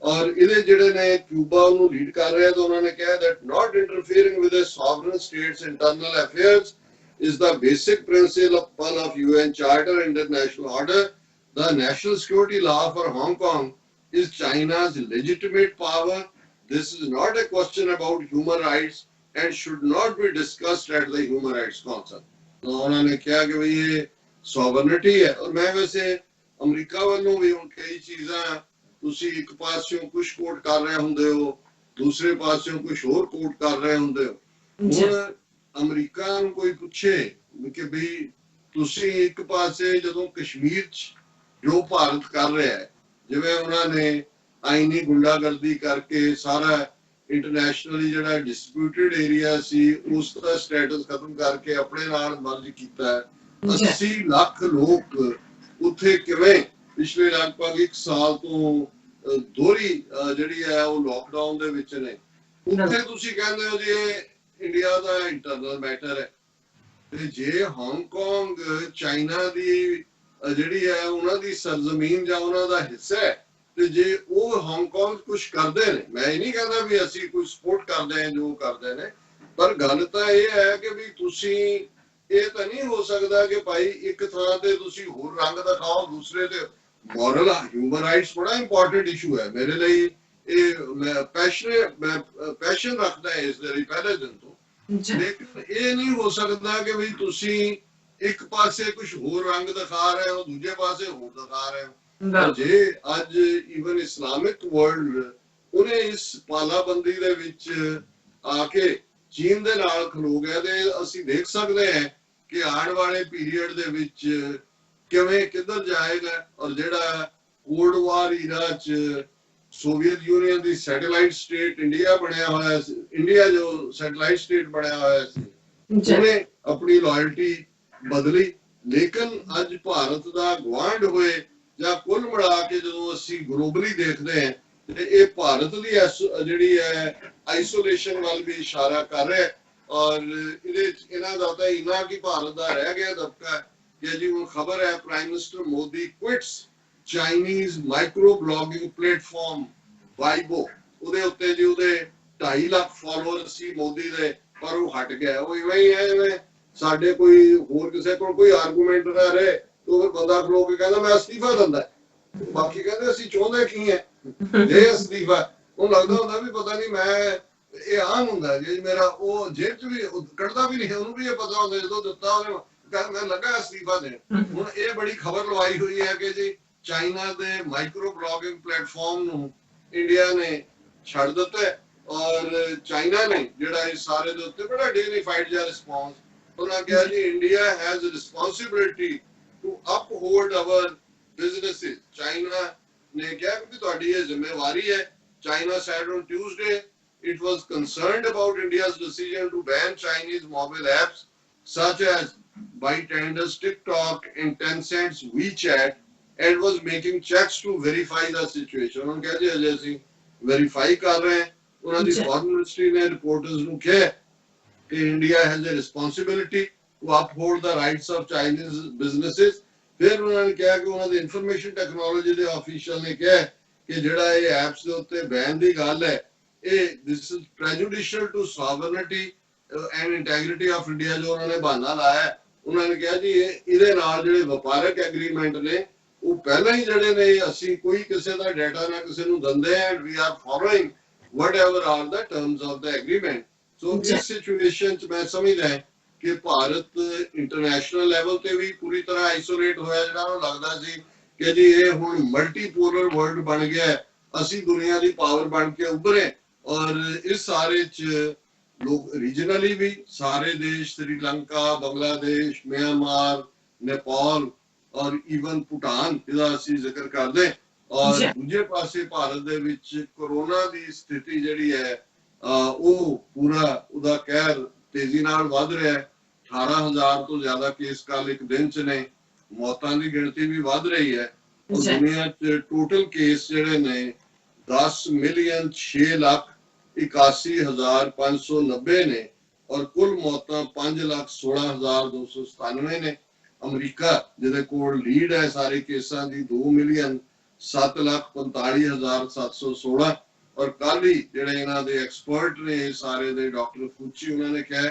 ਔਰ ਇਹਦੇ ਜਿਹੜੇ ਨੇ ਕਿਊਬਾ ਨੂੰ ਲੀਡ ਕਰ ਰਿਹਾ ਤਾਂ ਉਹਨਾਂ ਨੇ ਕਿਹਾ that not interfering with a sovereign state's internal affairs is the basic principle of UN Charter International Order. The national security law for Hong Kong is China's legitimate power. This is not a question about human rights and should not be discussed at the Human Rights Council. तो उन्होंने कहा कि भाई ये sovereignty है। और मैं वैसे अमेरिका वालों भी उन कई चीज़ां तुसी एक पासों कुछ कोट कर रहे होंदे हो, दूसरे पासों कुछ और कोट कर रहे होंदे हो। हुण अमेरिका ਨੂੰ ਕੋਈ ਪੁੱਛੇ ਕਿ ਵੀ ਤੁਸੀਂ ਇੱਕ ਪਾਸੇ ਜਦੋਂ ਕਸ਼ਮੀਰ 'ਚ ਜੋ ਭਾਰਤ ਕਰ ਰਿਹਾ ਹੈ, ਜਿਵੇਂ ਉਹਨਾਂ ਨੇ ਆਈਨੀ ਗੁੰਡਾਗਰਦੀ ਕਰਕੇ ਸਾਰਾ ਇੰਟਰਨੈਸ਼ਨਲੀ ਜਿਹੜਾ ਡਿਸਪਿਊਟਡ ਏਰੀਆ ਸੀ ਉਸ ਦਾ ਸਟੇਟਸ ਖਤਮ ਕਰਕੇ ਆਪਣੇ ਨਾਲ ਮਰਜ ਕੀਤਾ ਹੈ। 80 ਲੱਖ ਲੋਕ ਉੱਥੇ ਕਿਵੇਂ ਪਿਛਲੇ ਲਗਭਗ 1 ਸਾਲ ਤੋਂ ਦੋਹਰੀ ਜਿਹੜੀ ਹੈ ਉਹ ਲੋਕਡਾਊਨ ਦੇ ਵਿੱਚ ਨੇ। ਉੱਥੇ ਤੁਸੀਂ ਕਹਿੰਦੇ ਹੋ ਜੀ ਇਹ ਇੰਡੀਆ ਦਾ ਇੰਟਰਨਲ ਮੈਟਰ ਹੈ ਤੇ ਜੇ ਹਾਂਗਕਾਂਗ ਚਾਈਨਾ ਦੀ ਜਿਹੜੀ ਹੈ ਉਹਨਾਂ ਦੀ ਸਰਜ਼ਮੀਨ ਜਾਂ ਉਹਨਾਂ ਦਾ ਹਿੱਸਾ ਹੈ ਤੇ ਜੇ ਉਹ ਹਾਂਗਕਾਂਗ ਕੁਝ ਕਰਦੇ ਨੇ, ਮੈਂ ਇਹ ਨਹੀਂ ਕਹਿੰਦਾ ਵੀ ਅਸੀਂ ਕੋਈ ਸਪੋਰਟ ਕਰਦੇ ਹਾਂ ਜੋ ਕਰਦੇ ਨੇ, ਪਰ ਗੱਲ ਤਾਂ ਇਹ ਹੈ ਕਿ ਵੀ ਤੁਸੀਂ ਇਹ ਤਾਂ ਨਹੀਂ ਹੋ ਸਕਦਾ ਕਿ ਭਾਈ ਇੱਕ ਥਾਂ ਤੇ ਤੁਸੀਂ ਹੋਰ ਰੰਗ ਦਿਖਾਓ ਦੂਸਰੇ ਤੇ ਮੋਰਲ ਹਿਊਮਨ ਰਾਈਟਸ ਬੜਾ ਇੰਪੋਰਟੈਂਟ ਇਸ਼ੂ ਹੈ ਮੇਰੇ ਲਈ। ਇਹ ਮੈਂ ਪੈਸ਼ਨ ਰੱਖਦਾ ਹੈ ਇਸ ਲਈ ਪਹਿਲੇ ਦਿਨ ਤੋਂ, ਲੇਕਿਨ ਇਹ ਨਹੀਂ ਹੋ ਸਕਦਾ ਕਿ ਵੀ ਤੁਸੀਂ ਇੱਕ ਪਾਸੇ ਕੁਝ ਹੋਰ ਰੰਗ ਦਿਖਾ ਰਹੇ ਹੋ ਦੂਜੇ ਪਾਸੇ ਹੋਰ ਦਿਖਾ ਰਹੇ ਹੋ। ਜੇ ਅੱਜ ਈਵਨ ਇਸਲਾਮਿਕ ਵਰਲਡ ਉਹਨੇ ਇਸ ਪਾਲਾਬੰਦੀ ਦੇ ਵਿੱਚ ਆ ਕੇ ਚੀਨ ਦੇ ਨਾਲ ਖਲੋ ਗਿਆ ਤੇ ਅਸੀਂ ਦੇਖ ਸਕਦੇ ਹਾਂ ਕਿ ਆਉਣ ਵਾਲੇ ਪੀਰੀਅਡ ਦੇ ਵਿੱਚ ਕਿਵੇਂ ਕਿੱਧਰ ਜਾਏਗਾ। ਔਰ ਜਿਹੜਾ ਕੋਲਡ ਵਾਰ ਈਰਾ 'ਚ ਸੋਵੀਅਤ ਯੂਨੀਅਨ ਦੀ ਸੈਟੇਲਾਈਟ ਸਟੇਟ ਇੰਡੀਆ ਬਣਿਆ ਹੋਇਆ ਸੀ, ਇੰਡੀਆ ਜੋ ਸੈਟੇਲਾਈਟ ਸਟੇਟ ਬਣਿਆ ਹੋਇਆ ਸੀ ਉਹਨੇ ਆਪਣੀ ਲਾਇਲਟੀ ਬਦਲੀ, ਲੇਕਿਨ ਅੱਜ ਭਾਰਤ ਦਾ ਗਵਾਂਢ ਹੋਏ ਜਾਂ ਕੁੱਲ ਮਿਲਾ ਕੇ ਜਦੋਂ ਅਸੀਂ ਗਲੋਬਲੀ ਦੇਖਦੇ ਹਾਂ ਤੇ ਇਹ ਭਾਰਤ ਦੀ ਜਿਹੜੀ ਹੈ ਆਈਸੋਲੇਸ਼ਨ ਵੱਲ ਵੀ ਇਸ਼ਾਰਾ ਕਰ ਰਿਹਾ। ਔਰ ਇਹਦੇ ਇਹਨਾਂ ਦਾ ਤਾਂ ਇੰਨਾ ਕਿ ਭਾਰਤ ਦਾ ਰਹਿ ਗਿਆ ਦਬਕਾ ਕਿ ਜੀ ਹੁਣ ਖਬਰ ਹੈ prime minister Modi quits Chinese micro blogging platform Weibo, ਉਹਦੇ ਉੱਤੇ ਜੀ ਉਹਦੇ 2.5 ਲੱਖ ਫਾਲੋਅਰ ਸੀ ਮੋਦੀ ਦੇ, ਪਰ ਉਹ ਹਟ ਗਿਆ। ਉਹ ਇਵੇਂ ਹੀ ਹੈ ਜਿਵੇਂ ਸਾਡੇ ਕੋਈ ਹੋਰ ਕਿਸੇ ਕੋਲ ਕੋਈ ਆਰਗੂਮੈਂਟ ਨਾ ਰਹੇ तो फिर बंदा खलो के कहता मैं अस्तीफा दिंदा, बाकी कहते ਅਸੀਂ ਚਾਹੁੰਦੇ ਕੀ ਹੈ ਜੇ अस्तीफा ਉਹ ਲੱਗਦਾ ਹੁੰਦਾ ਵੀ ਪਤਾ ਨਹੀਂ ਮੈਂ ਇਹ ਆਮ ਹੁੰਦਾ ਜੇ ਮੇਰਾ ਉਹ ਜੇਬ ਚ ਵੀ ਕੱਢਦਾ ਵੀ ਨਹੀਂ, ਉਹਨੂੰ ਵੀ ਇਹ ਪਤਾ ਹੁੰਦਾ ਜਦੋਂ ਦਿੱਤਾ ਉਹਨੇ ਕਹਿੰਦਾ ਮੈਂ ਲੱਗਾ अस्तीफा ਦੇਣ। ਹੁਣ ਇਹ ਬੜੀ ਖਬਰ ਲਵਾਈ ਹੋਈ ਹੈ ਕਿ ਜੀ ਚਾਈਨਾ ਦੇ ਮਾਈਕਰੋ ਬਲੌਗਿੰਗ ਪਲੇਟਫਾਰਮ ਨੂੰ ਇੰਡੀਆ ਨੇ ਛੱਡ ਦਿੱਤਾ ਔਰ ਚਾਈਨਾ ਨੇ ਜਿਹੜਾ ਇਸ ਸਾਰੇ ਦੇ ਉੱਤੇ ਬੜਾ ਡਿਗਨੀਫਾਈਡ ਜਿਹਾ ਰਿਸਪੌਂਸ ਉਹਨਾਂ ਕਿਹਾ ਜੀ India has a responsibility to uphold our businesses. China ਨੇ ਕਿਹਾ ਕਿ ਤੁਹਾਡੀ ਇਹ ਜ਼ਿੰਮੇਵਾਰੀ ਹੈ। China said on Tuesday it was concerned about India's decision to ban Chinese mobile apps such as ByteDance's TikTok and Tencent's WeChat and was making checks to verify the situation। ਉਹਨਾਂ ਕਿਹਾ ਜੀ ਅਜੇ ਅਸੀਂ ਵੈਰੀਫਾਈ ਕਰ ਰਹੇ ਹਾਂ। ਉਹਨਾਂ ਦੀ ਫੋਰਨ ਮਿਨਿਸਟਰੀ ਨੇ ਰਿਪੋਰਟਰਸ ਨੂੰ ਕਿਹਾ ਕਿ India has a responsibility to uphold the rights of Chinese businesses. ਫਿਰ ਉਹਨਾਂ ਨੇ ਕਿਹਾ ਕਿ ਉਹਨਾਂ ਦੇ ਇਨਫੋਰਮੇਸ਼ਨ ਟੈਕਨੋਲੋਜੀ ਦੇ ਆਫੀਸ਼ੀਅਲ ਨੇ ਕਿਹਾ ਕਿ ਜਿਹੜਾ ਇਹ ਐਪਸ ਦੇ ਉੱਤੇ ਬੈਨ ਦੀ ਗੱਲ ਹੈ, ਇਹ this is prejudicial to sovereignty and integrity of India, ਜੋ ਉਹਨਾਂ ਨੇ ਬਹਾਨਾ ਲਾਇਆ। ਉਹਨਾਂ ਨੇ ਕਿਹਾ ਜੀ ਇਹਦੇ ਨਾਲ ਜਿਹੜੇ ਵਪਾਰਕ ਐਗਰੀਮੈਂਟ ਨੇ ਉਹ ਪਹਿਲਾਂ ਹੀ ਜਿਹੜੇ ਨੇ ਅਸੀਂ ਕੋਈ ਕਿਸੇ ਦਾ ਡਾਟਾ ਨਾ ਕਿਸੇ ਨੂੰ ਦਿੰਦੇ ਆ, and we are following whatever are the terms of the agreement। so ਇਸ ਸਿਚੁਏਸ਼ਨ ਚ ਮੈਂ ਸਮਝਦਾ ਕਿ ਭਾਰਤ ਇੰਟਰਨੈਸ਼ਨਲ ਲੈਵਲ ਤੇ ਵੀ ਪੂਰੀ ਤਰ੍ਹਾਂ ਆਈਸੋਲੇਟ ਹੋਇਆ, ਜਿਹੜਾ ਉਹ ਲੱਗਦਾ ਸੀ ਕਿ ਜੀ ਇਹ ਹੁਣ ਮਲਟੀਪੋਲਰ ਵਰਲਡ ਬਣ ਗਿਆ, ਅਸੀਂ ਦੁਨੀਆ ਦੀ ਪਾਵਰ ਬਣ ਕੇ ਉੱਭਰੇ। ਔਰ ਇਸ ਸਾਰੇ ਚ ਲੋਕ ਰੀਜਨਲੀ ਵੀ ਸਾਰੇ ਦੇਸ਼, श्रीलंका, ਬੰਗਲਾਦੇਸ਼, ਮਿਆਂਮਾਰ, ਨੇਪਾਲ ਔਰ ਈਵਨ ਭੂਟਾਨ, ਇਹਦਾ ਅਸੀਂ ਜ਼ਿਕਰ ਕਰਦੇ। ਔਰ ਦੂਜੇ ਪਾਸੇ ਭਾਰਤ ਦੇ ਵਿੱਚ ਕੋਰੋਨਾ ਦੀ ਸਥਿਤੀ ਜਿਹੜੀ ਹੈ ਉਹ ਪੂਰਾ ਉਹਦਾ ਕਹਿਰ ਤੇਜ਼ੀ ਨਾਲ ਵੱਧ ਰਿਹਾ ਹੈ। 18,000 ਤੋਂ ਜ਼ਿਆਦਾ ਕੇਸ ਕੱਲ ਇੱਕ ਦਿਨ ਚ ਨੇ, ਮੌਤਾਂ ਦੀ ਗਿਣਤੀ ਵੀ ਵੱਧ ਰਹੀ ਹੈ। ਔਰ ਦੁਨੀਆ ਚ ਟੋਟਲ ਕੇਸ ਜਿਹੜੇ ਨੇ 10,06,81,590 ਨੇ ਔਰ ਕੁੱਲ ਮੌਤਾਂ 5,16,297 ਨੇ। ਅਮਰੀਕਾ ਜਿਹਦੇ ਕੋਲ ਲੀਡ ਹੈ ਸਾਰੇ ਕੇਸਾਂ ਦੀ 2,07,45,716 ਔਰ ਕੱਲ ਹੀ ਜਿਹੜੇ ਇਹਨਾਂ ਦੇ ਐਕਸਪਰਟ ਨੇ ਸਾਰੇ ਦੇ ਡਾਕਟਰ ਫੂਚੀ, ਉਹਨਾਂ ਨੇ ਕਿਹਾ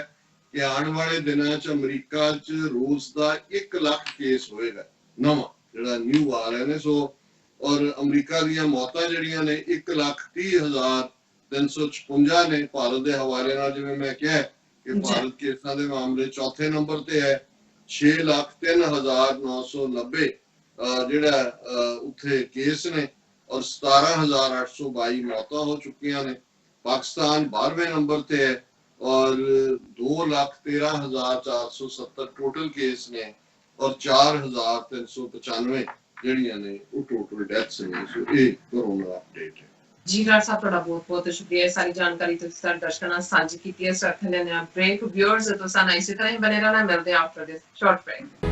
ਕਿ ਆਉਣ ਵਾਲੇ ਦਿਨਾਂ ਚ ਅਮਰੀਕਾ ਚ ਰੋਜ਼ ਦਾ 1 ਲੱਖ ਕੇਸ ਹੋਏਗਾ ਨਵਾਂ ਜਿਹੜਾ ਨਿਊ ਆ ਰਹੇ ਨੇ। ਸੋ ਔਰ ਅਮਰੀਕਾ ਦੀਆਂ ਮੌਤਾਂ ਜਿਹੜੀਆਂ ਨੇ 1,30,356 ਨੇ। ਭਾਰਤ ਦੇ ਹਵਾਲੇ ਨਾਲ ਜਿਵੇਂ ਮੈਂ ਕਿਹਾ ਕਿ ਭਾਰਤ ਕੇਸਾਂ ਦੇ ਮਾਮਲੇ ਚੌਥੇ ਨੰਬਰ ਤੇ ਹੈ, 6,03,990 ਜਿਹੜਾ ਉੱਥੇ ਕੇਸ ਨੇ ਔਰ 17,822 ਮੌਤਾਂ ਹੋ ਚੁੱਕੀਆਂ ਨੇ। ਪਾਕਿਸਤਾਨ 12ਵੇਂ ਨੰਬਰ ਤੇ ਹੈ ਔਰ 2,13,470 ਟੋਟਲ ਕੇਸ ਨੇ ਔਰ 4,395 ਜਿਹੜੀਆਂ ਨੇ ਉਹ ਟੋਟਲ ਡੈਥਸ ਨੇ। ਸੋ ਇਹ ਕੋਰੋਨਾ ਅਪਡੇਟ ਹੈ ਜੀ। ਡਾਕਟਰ ਸਾਹਿਬ ਤੁਹਾਡਾ ਬਹੁਤ ਬਹੁਤ ਸ਼ੁਕਰੀਆ, ਸਾਰੀ ਜਾਣਕਾਰੀ ਤੁਸੀਂ ਸਾਡੇ ਦਰਸ਼ਕਾਂ ਨਾਲ ਸਾਂਝੀ ਕੀਤੀ ਹੈ। ਸਰ ਲੈਣੇ ਆ ਬ੍ਰੇਕ, ਵਿਊਅਰਸ ਤੋਂ ਸਾਨੂੰ ਇਸੇ ਤਰ੍ਹਾਂ ਹੀ ਬਨੇ ਰਹਿਣਾ, ਮਿਲਦੇ ਆਫਟਰ ਦਿਸ ਸ਼ਾਰਟ ਬ੍ਰੇਕ।